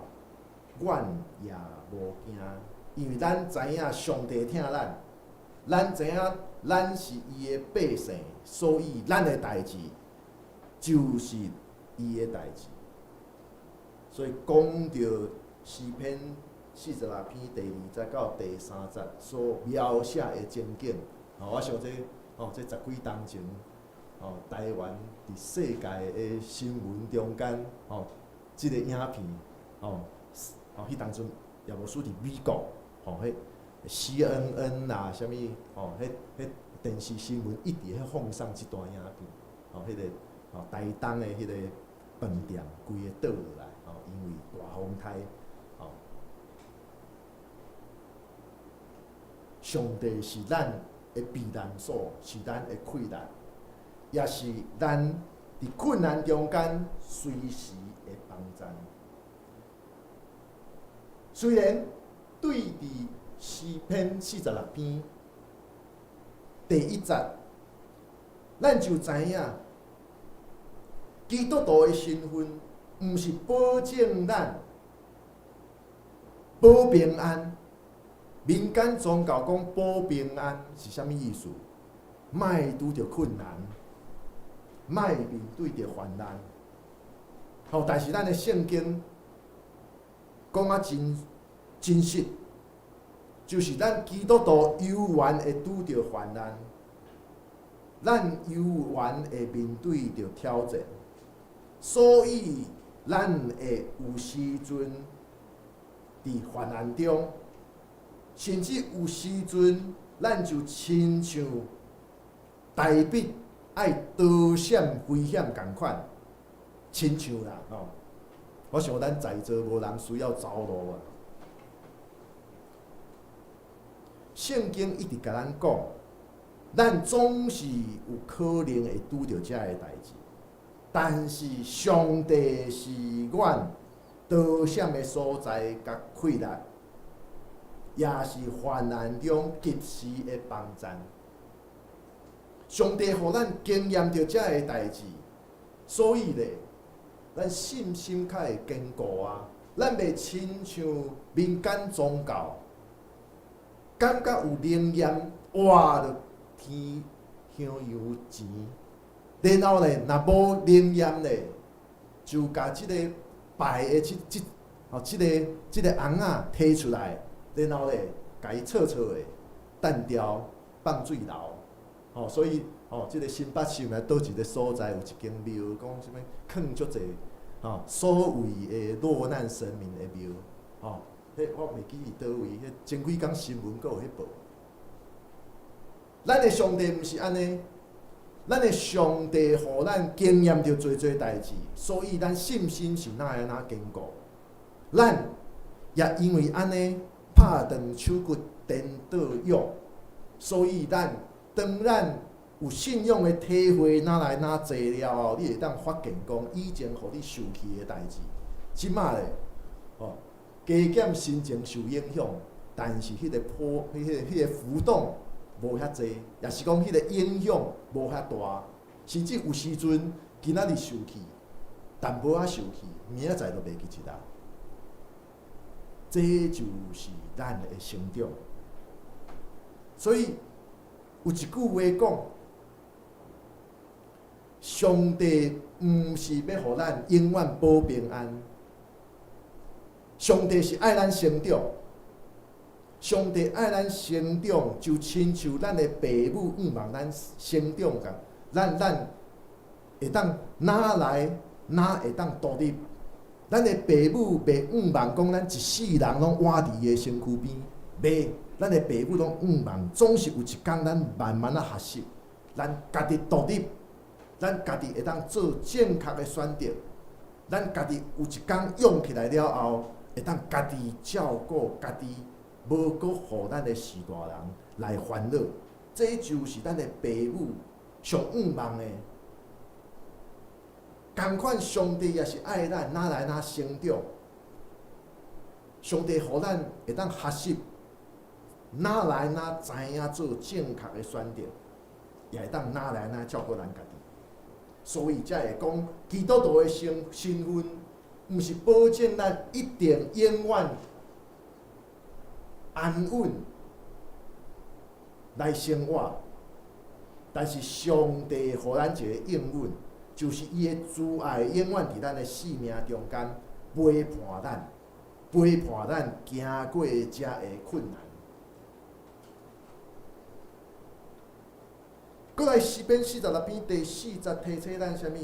阮也无惊，因为咱知影上帝疼咱，咱知影咱是伊的百姓，所以咱的代志就是伊的代志。所以讲到诗篇46篇第2节到第3节所描写的情景，我想这10几冬前，台湾伫世界的新闻中间，这个影片，迄当阵也无属伫美国，迄 CNN 啦，啥物，迄电视新闻一直喺放送这段影片，迄个台东的迄个饭店规个倒落来，因为大风台，上帝是咱的避难所，是咱的溃难，也是咱伫困难中间随时的帮助。虽然对伫诗篇46篇第1节，咱就知影，基督徒的身份，毋是保证咱保平安。民间宗教讲保平安是啥物意思？莫拄着困难，莫面对着患难。但是咱的圣经讲啊真实，就是咱基督徒有缘会拄着患难，咱有缘会面对着挑战，所以咱会有时阵伫患难中。甚至有时阵，咱就亲像大笔爱逃闪危险共款，亲像啦我想咱在座无人需要走路啊。圣经一直甲咱讲，咱总是有可能会拄着遮个代志，但是上帝是阮逃闪的所在甲溃难。也是患难中及时的帮助。上帝互咱经验到遮个代志，所以咧，咱信心较会坚固啊。咱袂亲像民间宗教，感觉有灵验，哇，着天香油钱，然后咧，若无灵验咧，就甲即个拜的即个红仔摕出来。然后咧，甲伊撮撮的，弹掉放水流，所以即个新北市内倒一个所在有一间庙，讲啥物放足济，所谓的落难神明的庙，迄我袂记伊倒位，迄前几工新闻阁有迄报。咱的上帝毋是安尼，咱的上帝互咱经验着做代志，所以咱信心是哪会哪坚固。咱也因为安尼。拍断手骨颠倒勇，所以当咱有信仰的体会哪来哪济了后，你会当发现讲以前互你受气的代志，即马咧，加减心情受影响，但是迄个浮动无遐济，也是讲迄个影响无遐大，甚至有时阵今仔日受气，但无遐受气，明仔载就袂记一啦。这就是咱的成长。所以有一句话讲，上帝毋是要互咱永远保平安，上帝是爱咱成长。上帝爱咱成长，就亲像咱的父母望咱成长共，咱会当哪来哪会当独立。咱的父母袂望讲咱一世人拢活伫伊的身躯边，袂，咱的父母拢望，总是有一天咱慢慢学习，咱家己独立，咱家己会当做正确的选择，咱家己有一天勇起来了后，会当家己照顾家己，无搁互咱的士大人来烦恼。这就是咱的父母上望的。同款，上帝也是爱咱，哪来哪成长。上帝互咱会当学习，哪来哪知影做正确的选择，也会当哪来哪照顾咱家己。所以才会讲，基督徒的身份，毋是保证咱一定永远安稳来生活，但是上帝互咱一个应允。就是伊的慈爱永远伫咱的生命中间陪伴咱行过遮个困难。过来诗篇46篇第4节提醒咱啥物？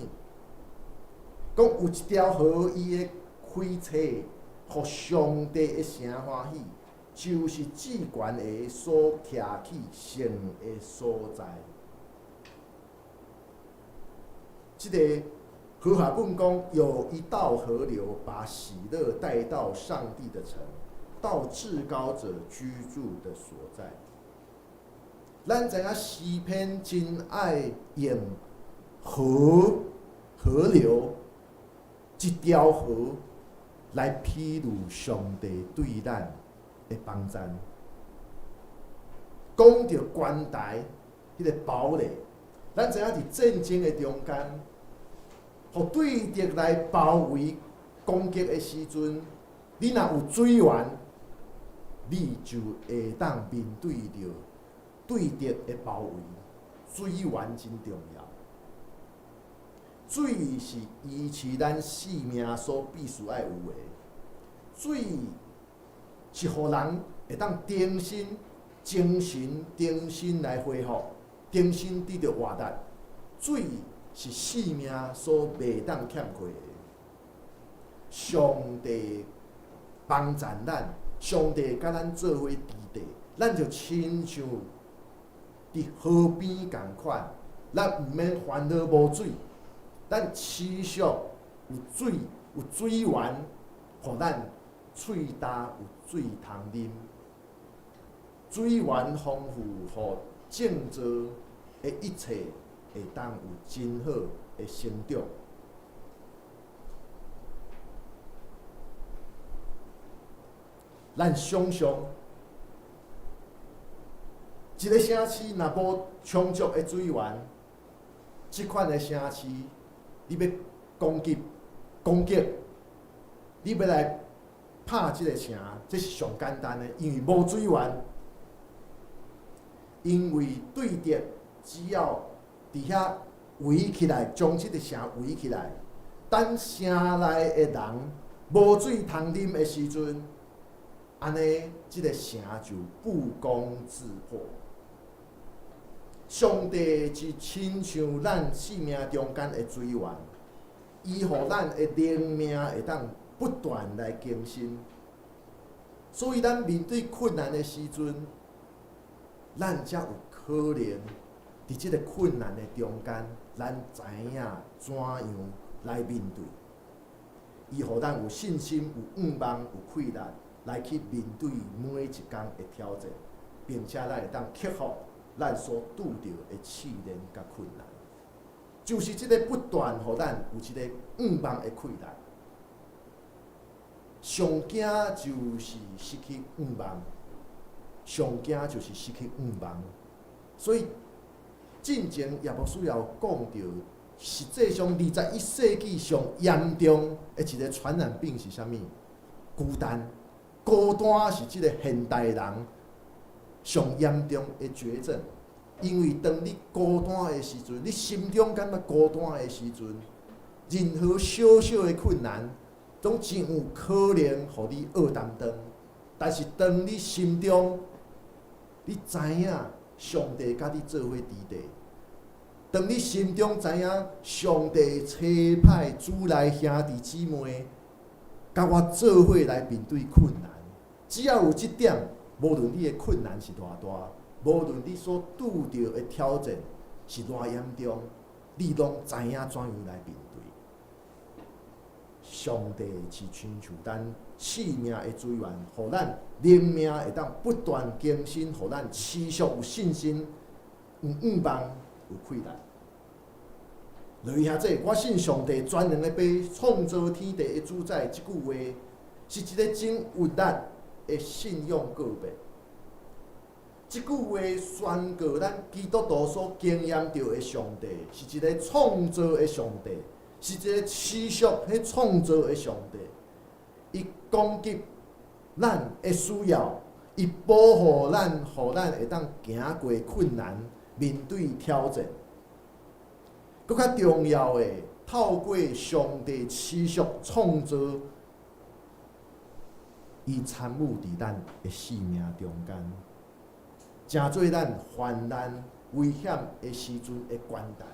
讲有一条河伊的开启，互上帝的城欢喜，就是至悬的所徛起神的所在。这个和合本讲，有一道河流，把喜乐带到上帝的城，到至高者居住的所在。咱知影诗篇真爱用河流一条河来披露上帝对咱的帮赞。讲到关台迄个堡垒，咱知影伫战争的中间，互对敌来包围攻击的时阵，你若有水源，你就会当面对着对敌的包围。水源真重要，水是维持咱性命所必须爱有的。水是互人会当定心、精神定心来恢复，定心得到活力。水是性命所袂当欠缺的。上帝帮赞咱，上帝甲咱做伙伫地，咱就亲像伫河边共款，咱毋免烦恼无水，咱持续有水源，互咱喙焦有水通啉。水源丰富，互种植的一切会当有真好的成长。咱想象，一个城市若无充足的水源，即款的城市，你要攻击，你要来拍即个城，这是上简单的，因为无水源。因为对敌只要伫遐围起来，将即个城围起来，等城内的人无水通啉的时阵，安尼即个城就不攻自破。上帝是亲像咱生命中间的水源，伊互咱的灵命会当不断来更新。所以咱面对困难的时阵，咱才有可能伫即个困难的中间，咱知影怎样来面对。伊互咱有信心、有愿望、有气力，来去面对每一天的挑战，并且咱会当克服咱所拄到的试炼甲困难。就是即个不断，互咱有一个愿望的气力。上惊就是失去愿望。上惊就是失去愿望，所以进前也无需要讲到，实际上21世纪上严重的一个传染病是啥物？孤单，孤单是即个现代人上严重的绝症。因为当你孤单的时阵，你心中感觉孤单的时阵，任何小小的困难，总真有可能互你恶担当。但是当你心中你知影上帝甲你做伙伫地，当你心中知影上帝差派主内兄弟姊妹，甲我做伙来面对困难，只要有这点，无论你的困难是偌大，无论你所拄到的挑战是偌严重，你拢知影怎样来面对。上帝是亲像咱生命的水源，互咱灵命会当不断更新，互咱持续有信心、有愿望、有气力。落去兄弟，我信上帝全能的爸，创造天地的主宰，即句话是一个真有力的信仰告白。即句话宣告咱基督徒所经验到的上帝，是一个创造的上帝。是一个持续去创造的上帝，伊供给咱的需要，伊保护咱，互咱会当行过困难，面对挑战。更较重要的，透过上帝持续创造，伊参与伫咱的生命中间，成做咱患难危险的时阵的关台。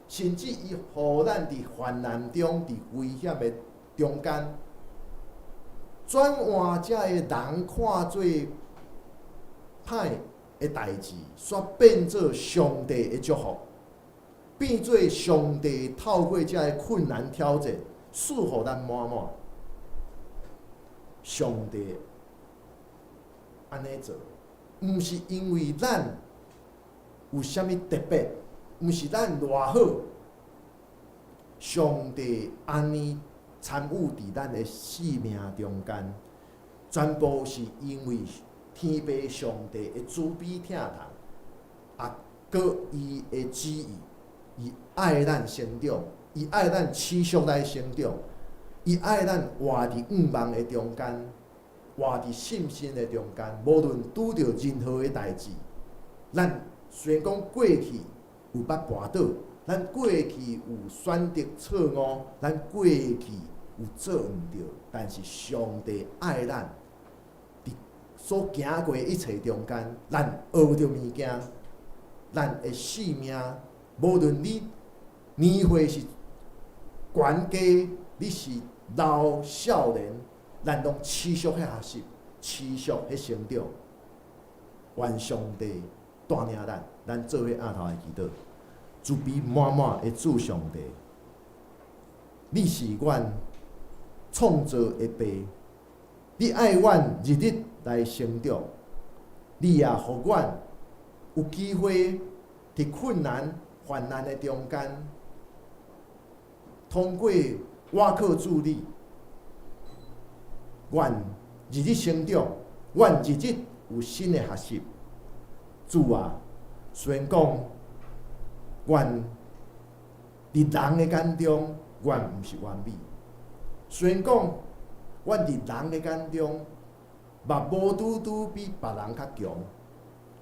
甚至伊互咱伫患难中、伫危险的中间，转换遮个人看做歹的代志，煞变做上帝的祝福，变做上帝透过遮个困难挑战，赐予咱满满。上帝安尼做，毋是因为咱有啥物特别？毋是咱偌好，上帝安尼参与伫咱的生命中间，全部是因为天父上帝的慈悲疼痛，搁伊的旨意，伊爱咱成长，伊爱咱持续来成长，伊爱咱活伫五望的中间，活伫信心的中间，无论拄着任何的代志，咱虽然讲过去有捌跋倒，咱过去有选择错误，咱过去有做毋对，但是上帝爱咱，伫所行过一切中间，咱学着物件，咱的性命，无论你年岁是悬低，你是老少年，咱拢持续去学习，持续去成长。愿上帝带领咱做伙下头的祈祷。慈悲满满的主上帝，你是阮创造的爸，你爱阮日日来成长，你也互阮有机会伫困难患难的中间，通过我靠助力，阮日日成长，阮日日有新的学习。主啊，虽然讲阮伫人的眼中，阮毋是完美；虽然讲阮伫人的眼中，嘛无拄拄比别人较强，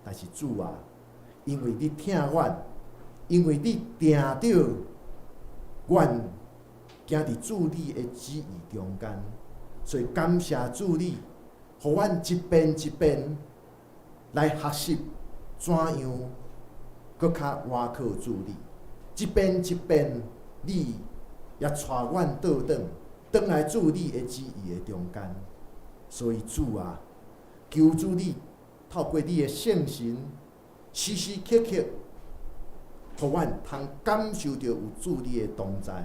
但是主啊，因为你疼阮，因为你定着阮行伫主你的旨意中间，所以感谢主你，互阮一遍一遍来学习怎样搁较倚靠主你，一遍一遍你也带阮倒来主你的旨意的中间。所以主啊，求主你透过你的圣神，时时刻刻，互阮通感受到有主你的同在，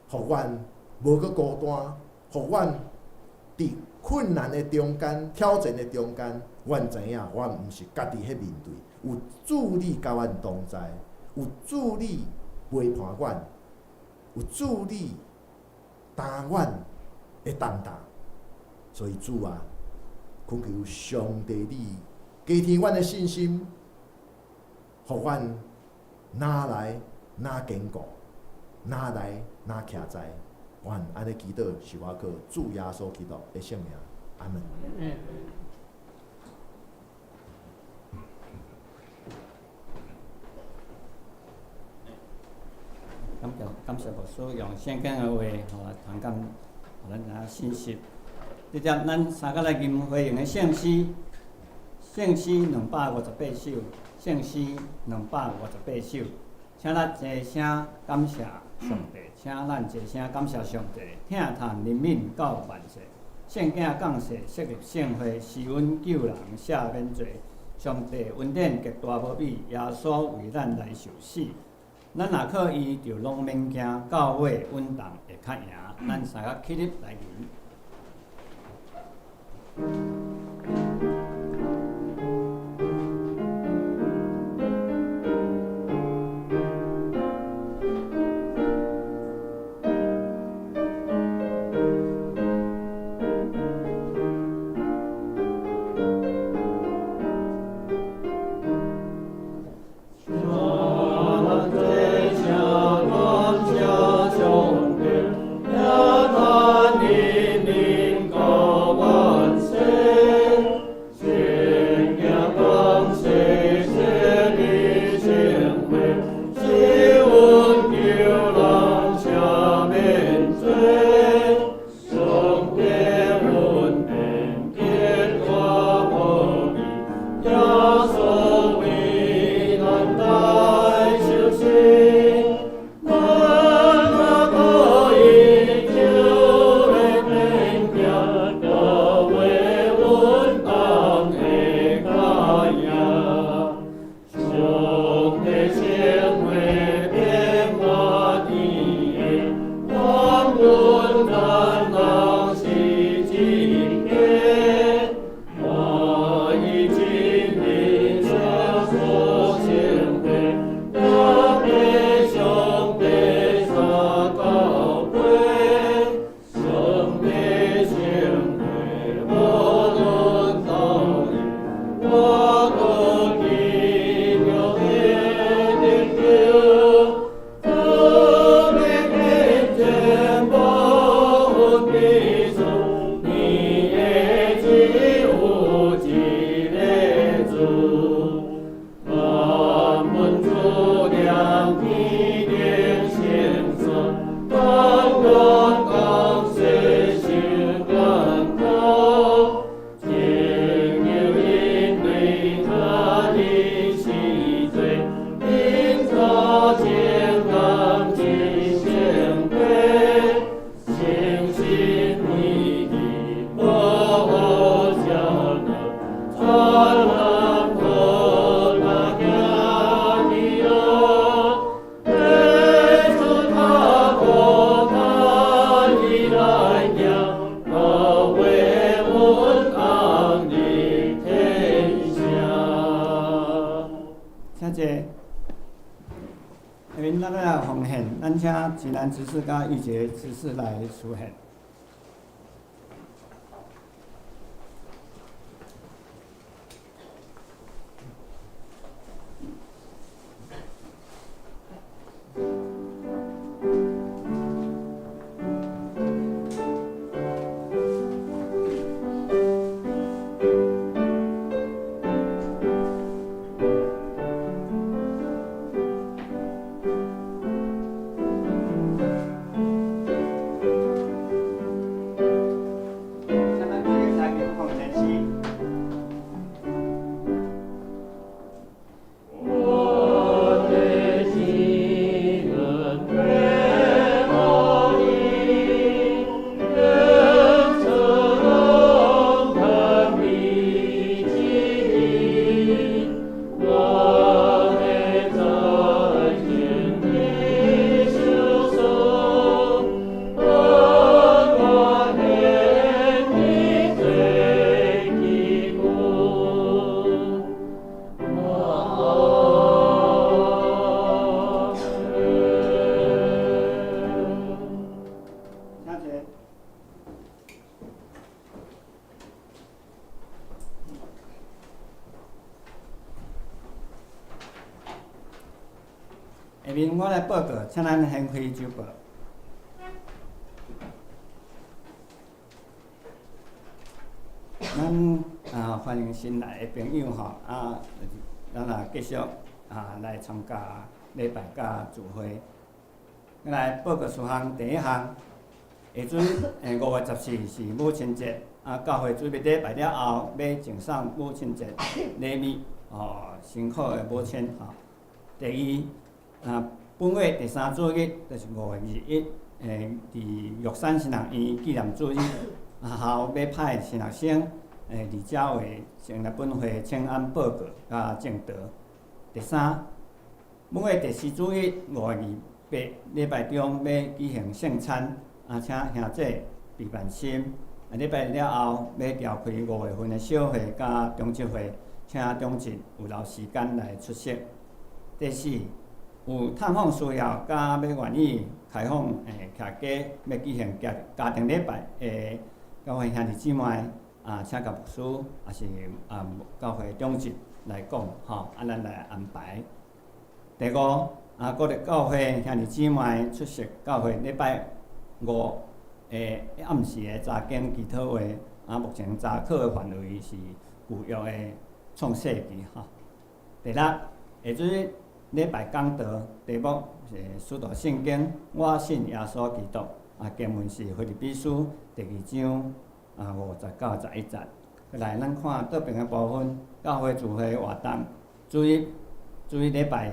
互阮无搁孤单，互阮伫困难的中间、挑战的中间，阮知影，阮毋是家己去面对，有主你甲阮同在，有主你陪伴阮，有主你担阮的重担。所以主啊，恳求上帝你加添阮的信心，互阮哪来哪坚固，哪来哪徛在。愿安尼祈祷是我靠主耶稣基督的圣名，阿门。感谢牧师用圣经的话，通感互咱知影信息。直接咱三个来吟花用的圣诗，圣诗258首，圣诗258首，请咱齐声感谢上帝，请咱齐声感谢上帝，疼叹怜悯到万世，圣经降世，设立圣会，施恩救人，赦免罪。上帝恩典极大无比，耶稣为咱来受死。咱若靠伊，就拢免惊，到尾稳当会较赢。咱三个起立来吟。万岁。咱请济南执事甲玉洁执事来书献。下面我来报告，请咱先开周报。咱欢迎新来的朋友吼，咱继续来参加礼拜甲聚会。我来报告事项，第一项，下准5月14是母亲节，教会准备礼拜了后，要赠送母亲节礼物，辛苦的母亲吼。第二，本月第3主日就是5月21，伫玉山神学院纪念主日，校要派神学生伫教会成立本会请安报告甲正道。第三，本月第4主日5月28礼拜中要举行圣餐，请兄弟备办心。礼拜了后要召开5月份的小会甲中职会，请中职有留时间来出席。第四，有探访需要，甲要愿意开放客家要举行家庭礼拜教会兄弟姊妹请教牧师，也是教会中职来讲咱来安排。第五，鼓励教会兄弟姊妹出席教会礼拜5暗时的查经祈祷会，目前查考的范围是旧约的创世纪第六，下主日礼拜讲道题目是《使徒圣经》，我信耶稣基督。经文是《腓立比书》第2章50到11节。再来，咱看倒边的部分，教会聚会活动，主日礼拜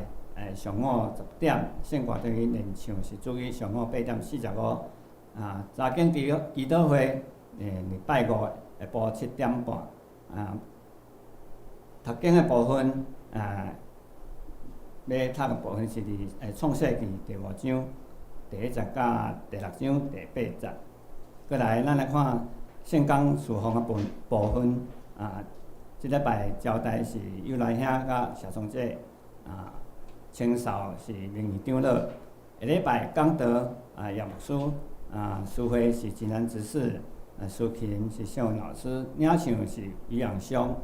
上午10点，圣歌队练唱是主日上午8点45。查经祈祷会礼拜5下晡7点半。读经的部分要读的部分是伫创世纪第5章第1节到第6章第8节。再来，咱来看圣光事奉的部分。即礼拜招待是友来兄甲谢松姐，清扫是名义长老。下礼拜讲道叶牧师，书会是济南执事，苏琴是向老师，领唱是于阳兄，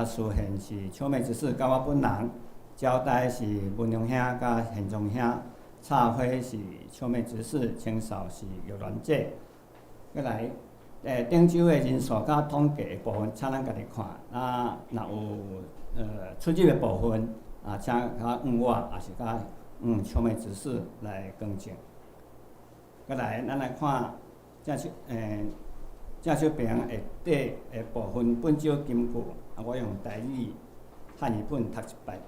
书献是秋美执事甲我本人。招待是文良兄甲宪忠兄，插花是秋美执事，清扫是玉鸾姐。再来，顶周的人数甲统计的部分，请咱家己看。若有出入的部分，请甲我，也是甲秋美执事来更正。再来，咱来看正手边下底的部分本周金句，我用台语汉语本读一摆。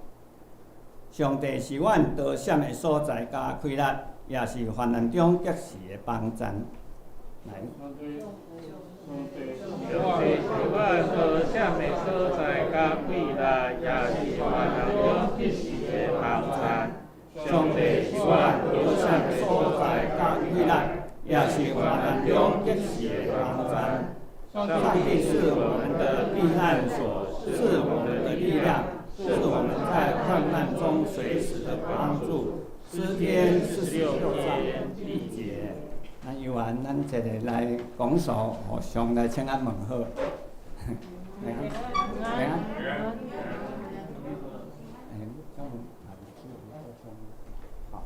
上帝是阮得闪的所在甲快乐，也是患难中及时的帮衬。来，上帝是阮得闪的所在甲快乐，也是患难中及时的帮衬。上帝是阮得闪的所在甲快乐，也是患难中及时的帮衬。上帝是我们的避难所，是我们的力量。是我们在患难中随时的帮助，是诗篇46章1节。咱由完，咱一个来讲述，互相来请安问好。来啊，来啊。好。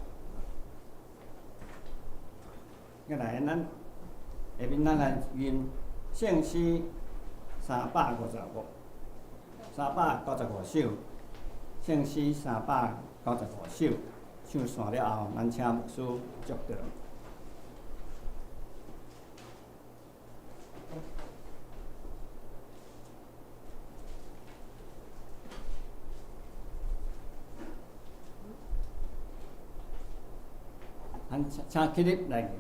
再来，咱下面咱来念圣诗355首，圣诗355首，唱散了后，咱请牧师祝祷。咱请起立来念。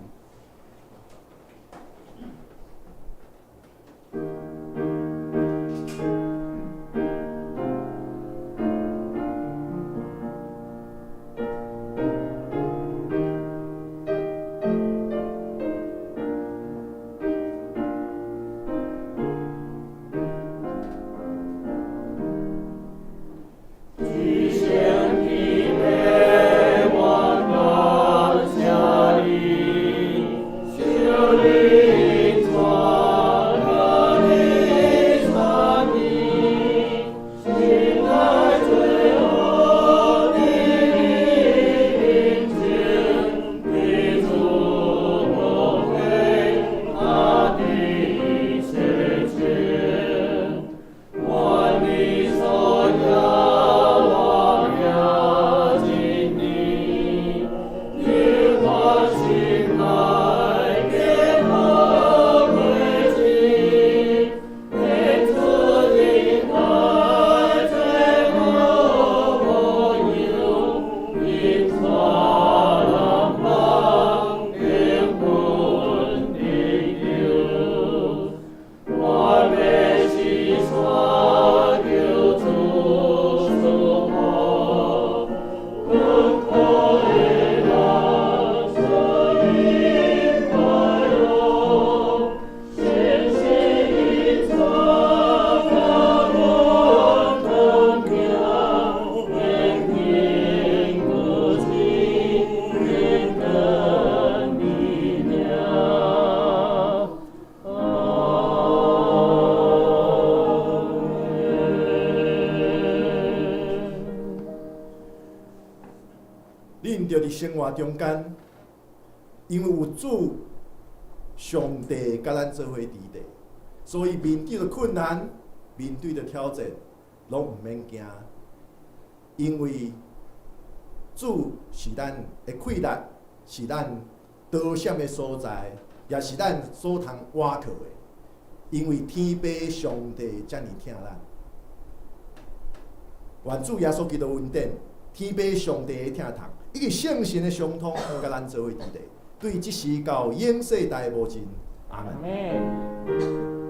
生活中间，因为有主上帝甲咱做伙伫地，所以面对着困难、面对着挑战，拢毋免惊，因为主是咱的气力，是咱刀闪的所在，也是咱所通倚靠的。因为天父上帝遮尔疼咱，愿主耶稣基督恩典，天父上帝的疼痛。伊个圣神的相通，甲咱做伙伫地，对即时到永世代无尽。阿门。